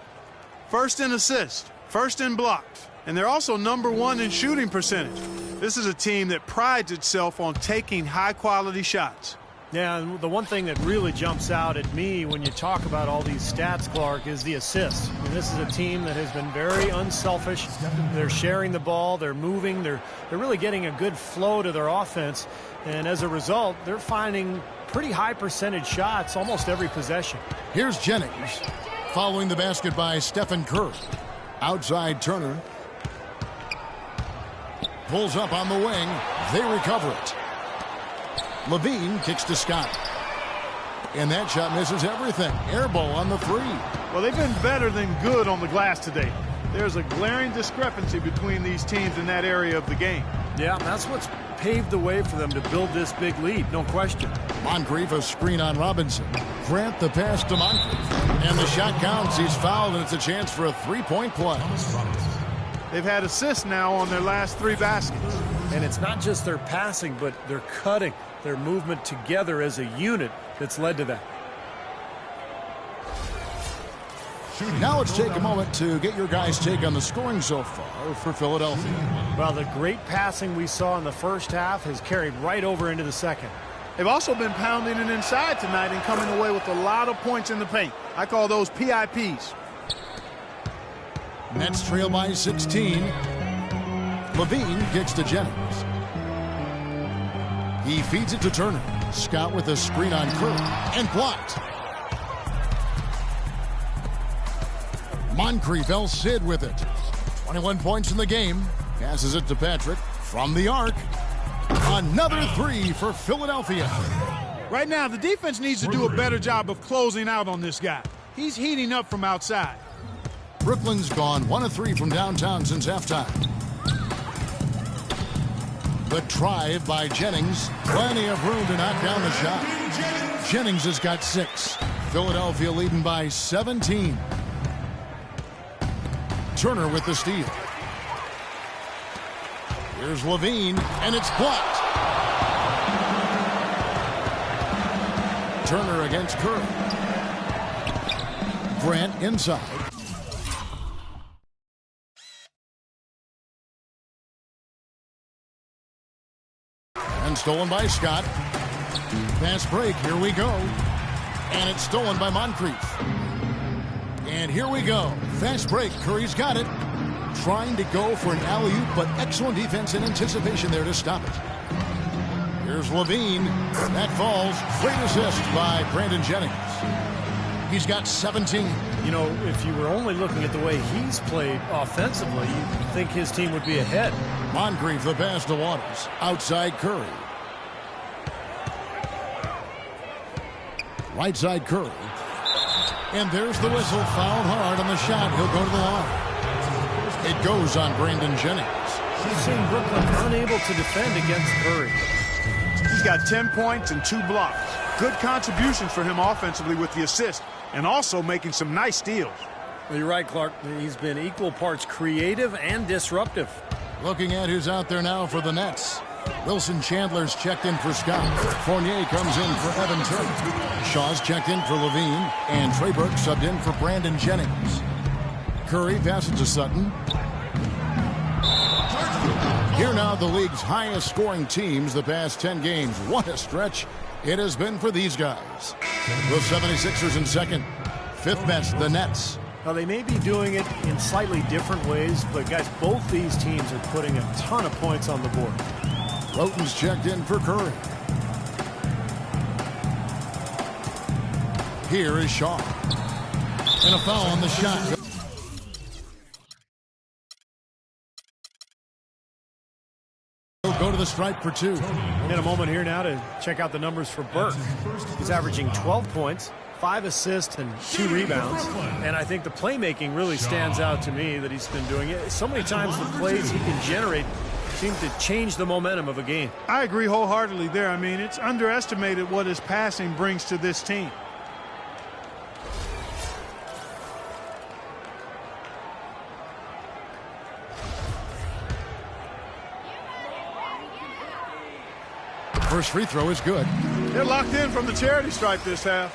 First in assists, first in blocks, and they're also #1 in shooting percentage. This is a team that prides itself on taking high-quality shots. Yeah, and the one thing that really jumps out at me when you talk about all these stats, Clark, is the assists. I mean, this is a team that has been very unselfish. They're sharing the ball, they're moving, they're really getting a good flow to their offense. And as a result, they're finding pretty high percentage shots almost every possession. Here's Jennings, following the basket by Stephen Curry. Outside Turner. Pulls up on the wing. They recover it. Levine kicks to Scott. And that shot misses everything. Air ball on the 3. Well, they've been better than good on the glass today. There's a glaring discrepancy between these teams in that area of the game. Yeah, that's what's paved the way for them to build this big lead, no question. Moncrief, a screen on Robinson. Grant the pass to Moncrief. And the shot counts. He's fouled, and it's a chance for a 3-point play. They've had assists now on their last 3 baskets. And it's not just their passing, but their cutting, their movement together as a unit that's led to that. Now let's take a moment to get your guys' take on the scoring so far for Philadelphia. Well, the great passing we saw in the first half has carried right over into the second. They've also been pounding it inside tonight and coming away with a lot of points in the paint. I call those PIPs. Nets trail by 16. Levine kicks to Jennings. He feeds it to Turner. Scott with a screen on Curry and blocked. Moncrief, El Cid with it. 21 points in the game. Passes it to Patrick from the arc. Another 3 for Philadelphia. Right now, the defense needs to do a better job of closing out on this guy. He's heating up from outside. Brooklyn's gone 1 of 3 from downtown since halftime. The drive by Jennings. Plenty of room to knock down the shot. Jennings has got 6. Philadelphia leading by 17. Turner with the steal. Here's Levine, and it's blocked. Turner against Curry. Grant inside. And stolen by Scott. Fast break, here we go. And it's stolen by Moncrief. And here we go. Fast break, Curry's got it. Trying to go for an alley-oop, but excellent defense and anticipation there to stop it. Here's Levine. That falls. Great assist by Brandon Jennings. He's got 17. You know, if you were only looking at the way he's played offensively, you'd think his team would be ahead. Moncrief, the pass to Waters. Outside Curry. Right side Curry. And there's the whistle. Fouled hard on the shot. He'll go to the line. It goes on Brandon Jennings. We've seen Brooklyn unable to defend against Curry. He's got 10 points and 2 blocks. Good contributions for him offensively with the assist, and also making some nice steals. Well, you're right, Clark. He's been equal parts creative and disruptive. Looking at who's out there now for the Nets. Wilson Chandler's checked in for Scott. Fournier comes in for Evan Turner. Shaw's checked in for Levine. And Trey Burke subbed in for Brandon Jennings. Curry passes to Sutton. Here now the league's highest scoring teams the past 10 games. What a stretch it has been for these guys. The 76ers in second. Fifth best, the Nets. Now, they may be doing it in slightly different ways, but guys, both these teams are putting a ton of points on the board. Roten's checked in for Curry. Here is Shaw. And a foul on the shot. Go to the stripe for 2. In a moment here now to check out the numbers for Burke. He's averaging 12 points, 5 assists, and 2 rebounds. And I think the playmaking really stands out to me that he's been doing it. So many times the plays he can generate seem to change the momentum of a game. I agree wholeheartedly there. I mean, it's underestimated what his passing brings to this team. First free throw is good. They're locked in from the charity stripe this half.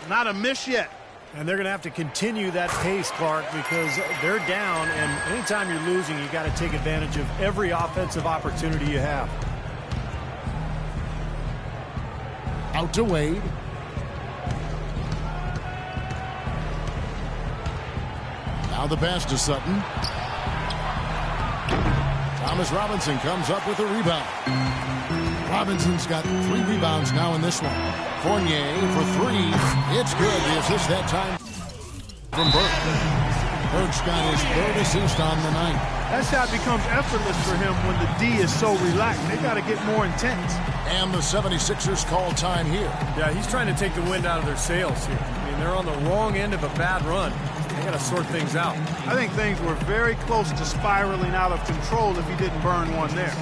Not a miss yet. And they're going to have to continue that pace, Clark, because they're down, and anytime you're losing, you got to take advantage of every offensive opportunity you have. Out to Wade. Now the pass to Sutton. Thomas Robinson comes up with a rebound. Robinson's got 3 rebounds now in this one. Fournier for 3. It's good. The assist that time from Burke. Burke's got his 3rd assist on the night. That shot becomes effortless for him when the D is so relaxed. They got to get more intense. And the 76ers call time here. Yeah, he's trying to take the wind out of their sails here. I mean, they're on the wrong end of a bad run. They got to sort things out. I think things were very close to spiraling out of control if he didn't burn one there.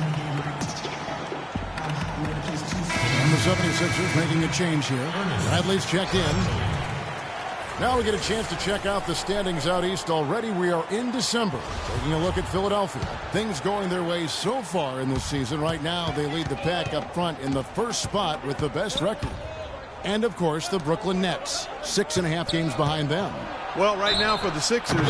And the 76ers making a change here. Bradley's checked in. Now we get a chance to check out the standings out east. Already we are in December. Taking a look at Philadelphia. Things going their way so far in this season. Right now they lead the pack up front in the first spot with the best record. And of course the Brooklyn Nets. 6.5 games behind them. Well, right now for the Sixers,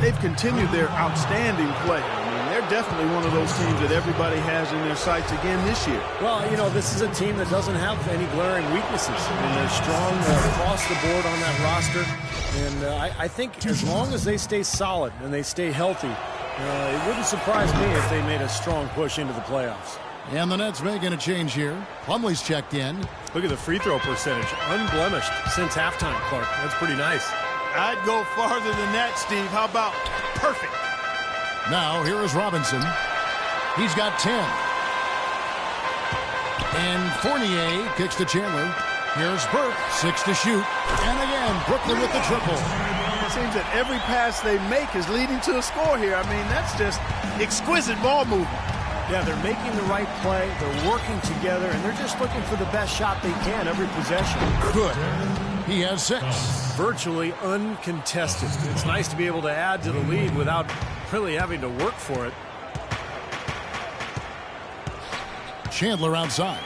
they've continued their outstanding play. I mean, they're definitely one of those teams that everybody has in their sights again this year. Well, you know, this is a team that doesn't have any glaring weaknesses. I mean, they're strong across the board on that roster. And I think as long as they stay solid and they stay healthy, it wouldn't surprise me if they made a strong push into the playoffs. And the Nets making a change here. Plumlee's checked in. Look at the free throw percentage. Unblemished since halftime, Clark. That's pretty nice. I'd go farther than that, Steve. How about perfect? Now, here is Robinson. He's got 10. And Fournier kicks to Chandler. Here's Burke, 6 to shoot. And again, Brooklyn with the triple. It seems that every pass they make is leading to a score here. I mean, that's just exquisite ball movement. Yeah, they're making the right play. They're working together, and they're just looking for the best shot they can every possession. Good. He has 6. Virtually uncontested. It's nice to be able to add to the lead without really having to work for it. Chandler outside.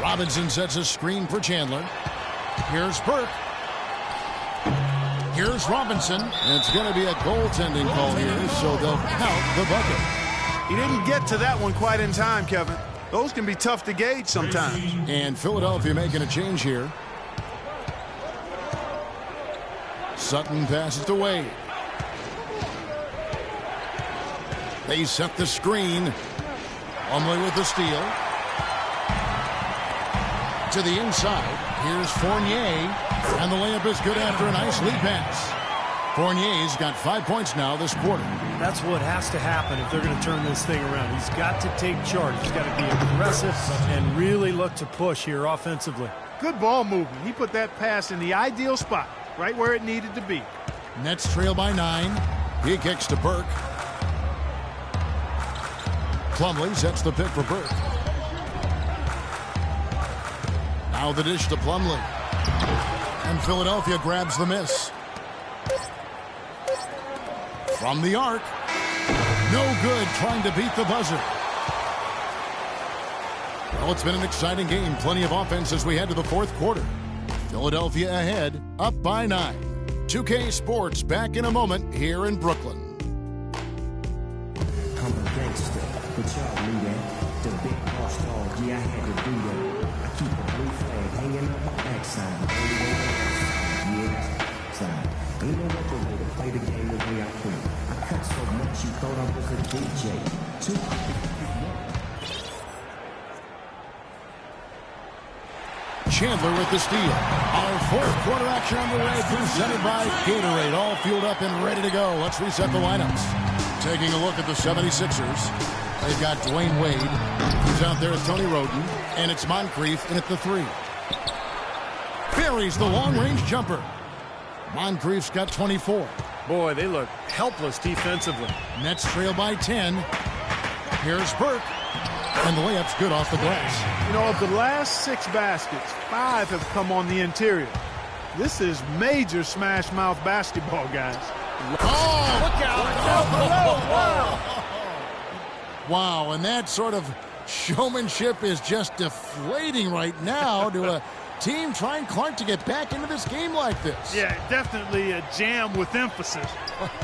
Robinson sets a screen for Chandler. Here's Burke. Here's Robinson. It's going to be a goaltending call here, so they'll count the bucket. He didn't get to that one quite in time, Kevin. Those can be tough to gauge sometimes. And Philadelphia making a change here. Sutton passes to Wade. They set the screen. Plumlee with the steal. To the inside. Here's Fournier. And the layup is good after a nice lead pass. Fournier's got 5 points now this quarter. That's what has to happen if they're going to turn this thing around. He's got to take charge. He's got to be aggressive and really look to push here offensively. Good ball movement. He put that pass in the ideal spot, right where it needed to be. Nets trail by 9. He kicks to Burke. Plumlee sets the pick for Burke. Now the dish to Plumlee. And Philadelphia grabs the miss. From the arc. No good, trying to beat the buzzer. Well, it's been an exciting game. Plenty of offense as we head to the fourth quarter. Philadelphia ahead, up by 9. 2K Sports back in a moment here in Brooklyn. I'm a gangster, but y'all knew that. The big boss dog, yeah, I had to do that. I keep a blue flag hanging on my backside. Only way outside, yeah, that's outside. Ain't no other way to play the game the way I play. I cut so much you thought I was a DJ. Too Chandler with the steal. Our fourth quarter action underway, presented by Gatorade. All fueled up and ready to go. Let's reset the lineups. Taking a look at the 76ers. They've got Dwayne Wade. Who's out there is Tony Roden. And it's Moncrief in at the 3. Buries the long-range jumper. Moncrief's got 24. Boy, they look helpless defensively. Nets trail by 10. Here's Burke. And the layup's good off the glass. You know, of the last 6 baskets, 5 have come on the interior. This is major smash mouth basketball, guys. Oh, look out. Wow, and that sort of showmanship is just deflating right now to a team trying Clark to get back into this game like this. Yeah, definitely a jam with emphasis.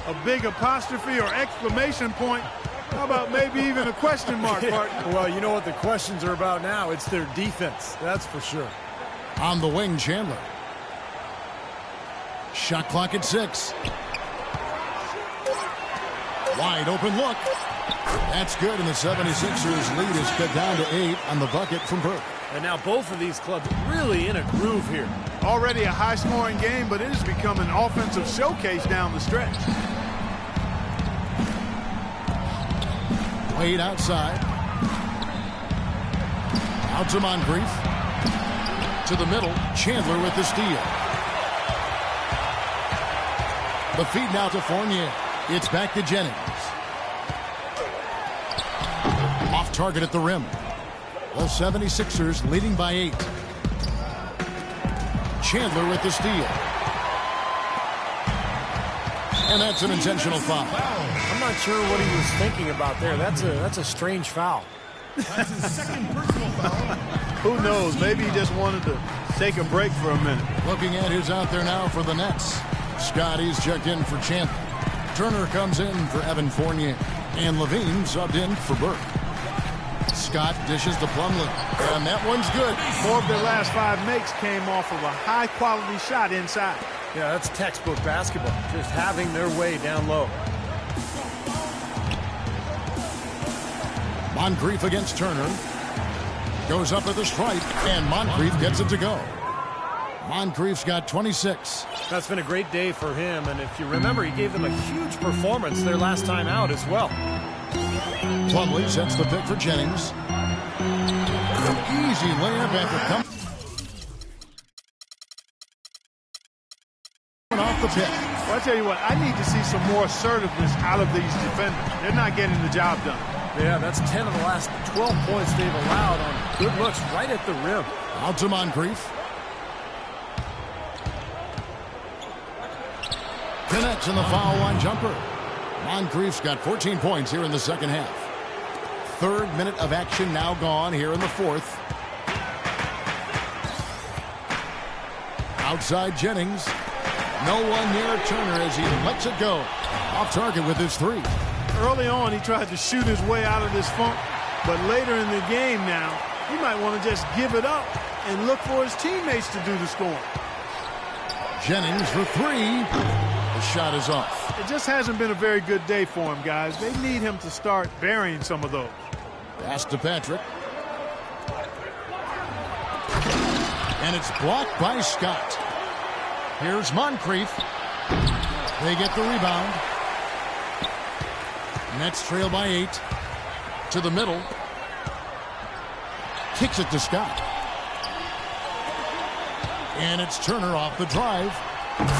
A big apostrophe or exclamation point. How about maybe even a question mark, partner? Well, you know what the questions are about now. It's their defense, that's for sure. On the wing, Chandler. Shot clock at 6. Wide open look. That's good, and the 76ers lead is cut down to 8 on the bucket from Burke. And now both of these clubs really in a groove here. Already a high-scoring game, but it has become an offensive showcase down the stretch. Wade outside. Out to Moncrief. To the middle. Chandler with the steal. The feed now to Fournier. It's back to Jennings. Off target at the rim. The 76ers leading by 8. Chandler with the steal. And that's an intentional foul. I'm not sure what he was thinking about there. That's a strange foul. That's his second personal foul. Who knows? Maybe he just wanted to take a break for a minute. Looking at who's out there now for the Nets. Scotty's checked in for Chandler. Turner comes in for Evan Fournier. And Levine subbed in for Burke. Scott dishes to Plumlee. And that one's good. 4 of their last 5 makes came off of a high-quality shot inside. Yeah, that's textbook basketball. Just having their way down low. Moncrief against Turner. Goes up at the stripe, and Moncrief gets it to go. Moncrief's got 26. That's been a great day for him, and if you remember, he gave them a huge performance their last time out as well. Plumlee sets the pick for Jennings. An easy layup after coming off the pick. Well, I tell you what, I need to see some more assertiveness out of these defenders. They're not getting the job done. Yeah, that's 10 of the last 12 points they've allowed on good looks right at the rim. Out to Moncrief. Connects in the foul line jumper. Moncrief's got 14 points here in the second half. third minute of action now gone here in the fourth. Outside Jennings. No one near Turner as he lets it go. Off target with his three. Early on, he tried to shoot his way out of this funk, but later in the game now, he might want to just give it up and look for his teammates to do the scoring. Jennings for three. The shot is off. It just hasn't been a very good day for him, guys. They need him to start burying some of those. Pass to Patrick. And it's blocked by Scott. Here's Moncrief. They get the rebound. Nets trail by 8. To the middle. Kicks it to Scott. And it's Turner off the drive.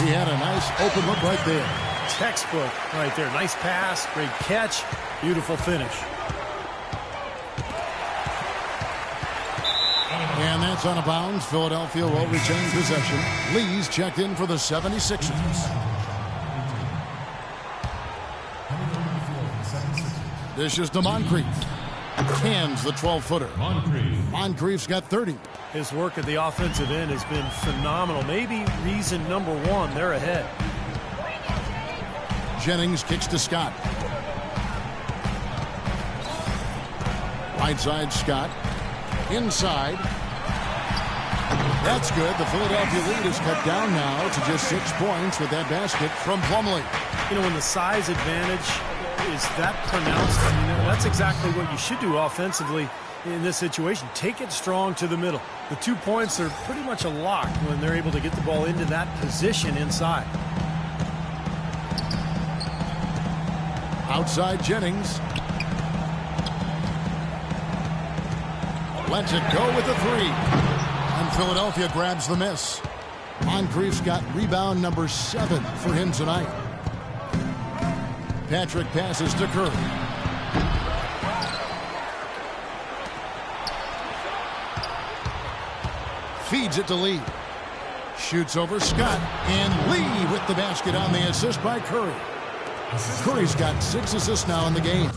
He had a nice open look right there. Textbook right there. Nice pass, great catch, beautiful finish. And that's out of bounds. Philadelphia will retain possession. Lee's checked in for the 76ers. Dishes to Moncrief. Cans the 12-footer. Moncrief's got 30. His work at the offensive end has been phenomenal. Maybe reason number one, they're ahead. Jennings kicks to Scott. Right side Scott. Inside. That's good. The Philadelphia lead is cut down now to just 6 points with that basket from Plumlee. You know, when the size advantage is that pronounced, I mean, that's exactly what you should do offensively in this situation. Take it strong to the middle. The 2 points are pretty much a lock when they're able to get the ball into that position inside. Outside Jennings. Lets it go with the three. And Philadelphia grabs the miss. Moncrief's got rebound number 7 for him tonight. Patrick passes to Curry. Feeds it to Lee. Shoots over Scott. And Lee with the basket on the assist by Curry. Curry's got 6 assists now in the game.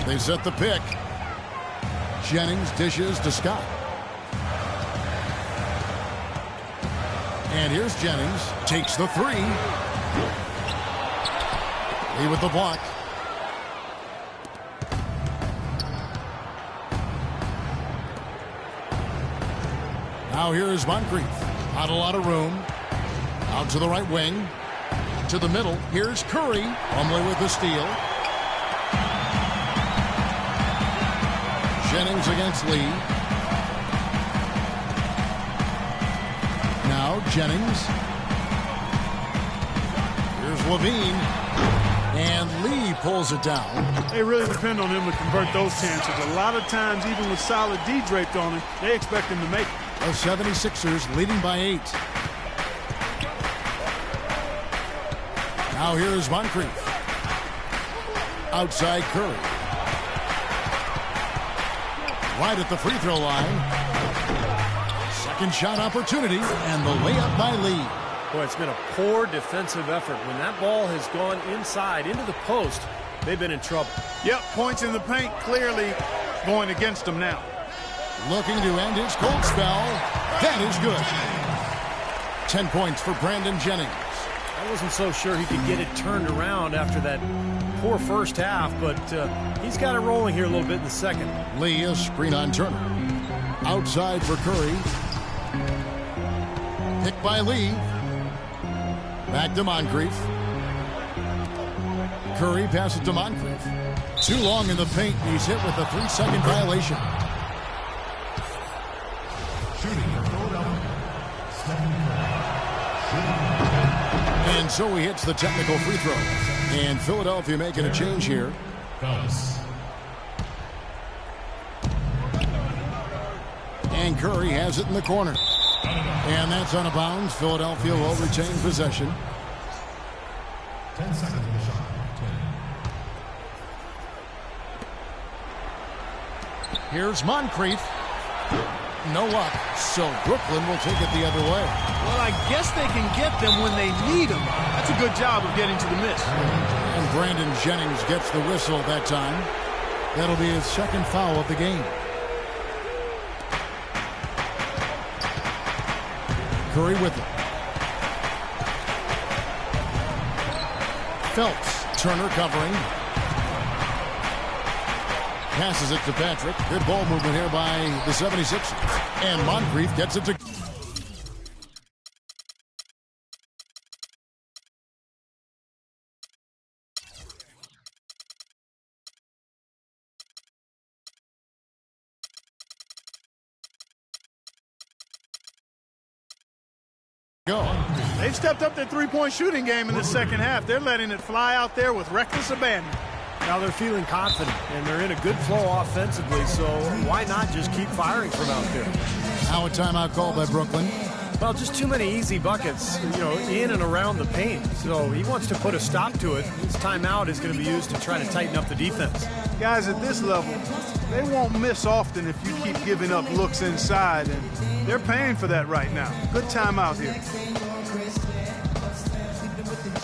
They set the pick. Jennings dishes to Scott. And here's Jennings. Takes the three. Lee with the block. Now here is Moncrief. Not a lot of room. Out to the right wing. To the middle. Here's Curry. Plumlee with the steal. Jennings against Lee. Now Jennings. Here's Levine. And Lee pulls it down. They really depend on him to convert those chances. A lot of times, even with solid D draped on him, they expect him to make it. The 76ers leading by 8. Now here is Moncrief. Outside Curry. Right at the free throw line. Second shot opportunity, and the layup by Lee. Boy, it's been a poor defensive effort. When that ball has gone inside into the post, they've been in trouble. Yep, points in the paint clearly going against them now. Looking to end his cold spell. That is good. 10 points for Brandon Jennings. I wasn't so sure he could get it turned around after that poor first half, but he's got it rolling here a little bit in the second. Lee, a screen on Turner. Outside for Curry. Picked by Lee. Back to Moncrief. Curry passes to Moncrief. Too long in the paint. He's hit with a 3-second violation. And so he hits the technical free throw. And Philadelphia making a change here. And Curry has it in the corner. And that's out of bounds. Philadelphia will retain possession. 10 seconds on the shot. 10. Here's Moncrief. No luck, so Brooklyn will take it the other way. Well, I guess they can get them when they need them. That's a good job of getting to the miss. And Brandon Jennings gets the whistle that time. That'll be his second foul of the game. Curry with it. Phelps, Turner covering. Passes it to Patrick. Good ball movement here by the 76ers. And Moncrief gets it to... They've stepped up their three-point shooting game in the second half. They're letting it fly out there with reckless abandon. Now they're feeling confident, and they're in a good flow offensively, so why not just keep firing from out there? Now a timeout called by Brooklyn. Well, just too many easy buckets, in and around the paint. So he wants to put a stop to it. His timeout is going to be used to try to tighten up the defense. Guys at this level, they won't miss often if you keep giving up looks inside, and they're paying for that right now. Good timeout here.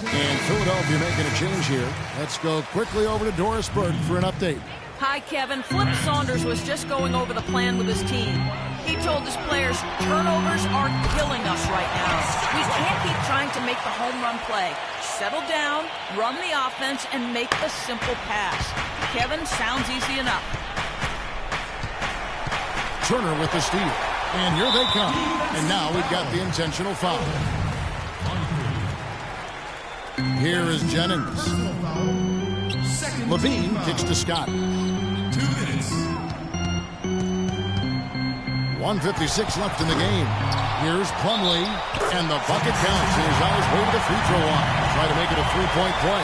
And Philadelphia making a change here. Let's go quickly over to Doris Burke for an update. Hi, Kevin. Flip Saunders was just going over the plan with his team. He told his players, turnovers are killing us right now. We can't keep trying to make the home run play. Settle down, run the offense, and make the simple pass. Kevin, sounds easy enough. Turner with the steal. And here they come. And now we've got the intentional foul. Here is Jennings. Levine kicks to Scott. 2 minutes. 1:56 left in the game. Here's Plumlee, and the bucket counts. He's on his way to the free throw line. Try to make it a three-point play.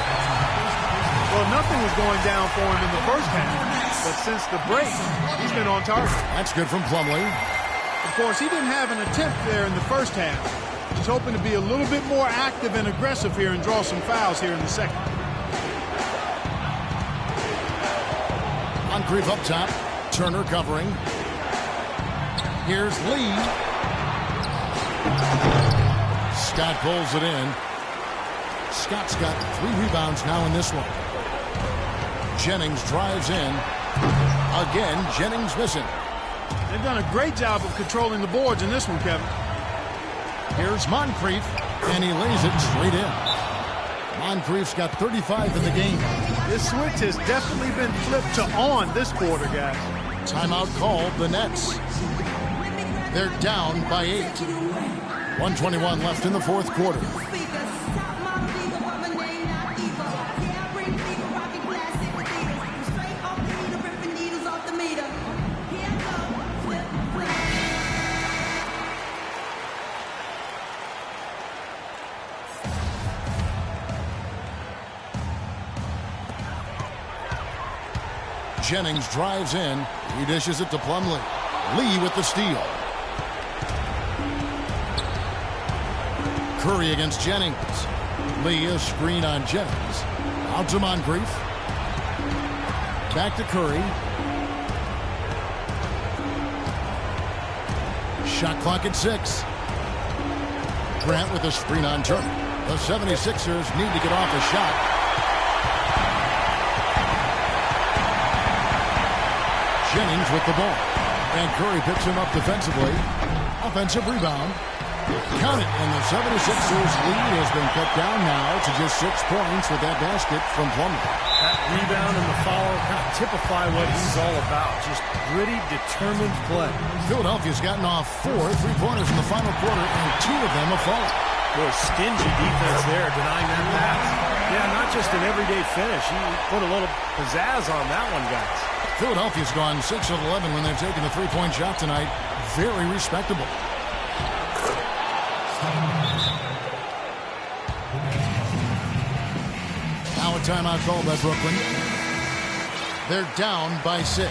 Well, nothing was going down for him in the first half, but since the break, he's been on target. That's good from Plumlee. Of course, he didn't have an attempt there in the first half. He's hoping to be a little bit more active and aggressive here and draw some fouls here in the second. Moncrief up top. Turner covering. Here's Lee. Scott pulls it in. Scott's got 3 rebounds now in this one. Jennings drives in. Again, Jennings missing. They've done a great job of controlling the boards in this one, Kevin. Here's Moncrief, and he lays it straight in. Moncrief's got 35 in the game. This switch has definitely been flipped to on this quarter, guys. Timeout called the Nets. They're down by 8. 1:21 left in the fourth quarter. Jennings drives in. He dishes it to Plumlee. Lee with the steal. Curry against Jennings. Lee, a screen on Jennings. Out to Moncrief. Back to Curry. Shot clock at 6. Grant with a screen on Turner. The 76ers need to get off a shot. Jennings with the ball. And Curry picks him up defensively. Offensive rebound. Count it. And the 76ers lead has been cut down now to just 6 points with that basket from Plumlee. That rebound and the foul kind of typify what he's all about. Just gritty, determined play. Philadelphia's gotten off 4 3-pointers in the final quarter, and 2 of them have fallen. Boy, stingy defense there, denying that pass. Yeah, not just an everyday finish. He put a little pizzazz on that one, guys. Philadelphia's gone 6 of 11 when they've taken the 3-point shot tonight. Very respectable. Now a timeout called by Brooklyn. They're down by 6.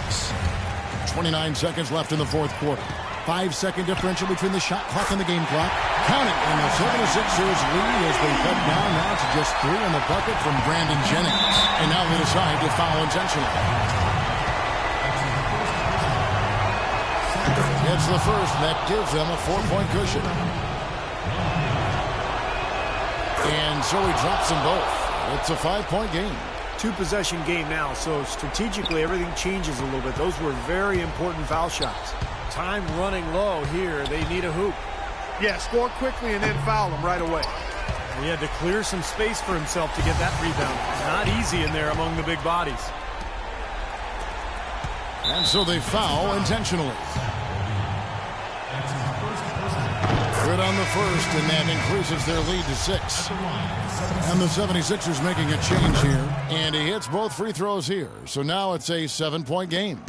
29 seconds left in the fourth quarter. 5-second differential between the shot clock and the game clock. Count it, and the 76ers lead has been cut down now to just 3 in the bucket from Brandon Jennings. And now they decide to foul intentionally. It's the first. That gives them a 4-point cushion. And so he drops them both. It's a 5-point game. 2-possession game now, so strategically everything changes a little bit. Those were very important foul shots. Time running low here. They need a hoop. Yeah, score quickly and then foul him right away. He had to clear some space for himself to get that rebound. Not easy in there among the big bodies. And so they foul intentionally. Good on the first, and that increases their lead to 6. And the 76ers making a change here. And he hits both free throws here. So now it's a 7-point game.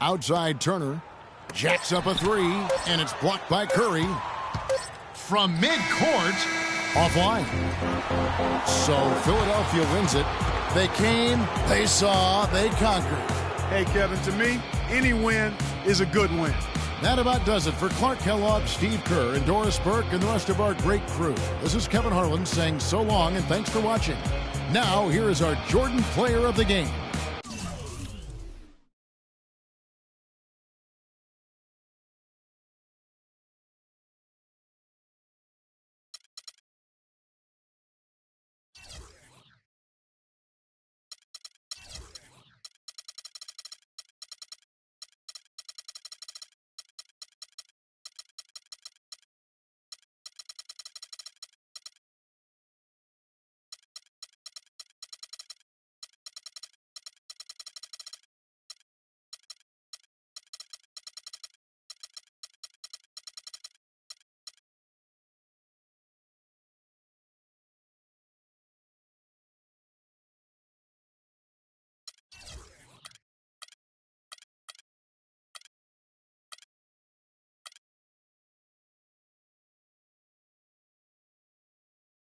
Outside Turner. Jacks up a 3, and it's blocked by Curry. From midcourt. Offline. So Philadelphia wins it. They came, they saw, they conquered. Hey, Kevin, to me, any win is a good win. That about does it for Clark Kellogg, Steve Kerr, and Doris Burke, and the rest of our great crew. This is Kevin Harlan saying so long and thanks for watching. Now, here is our Jordan Player of the Game.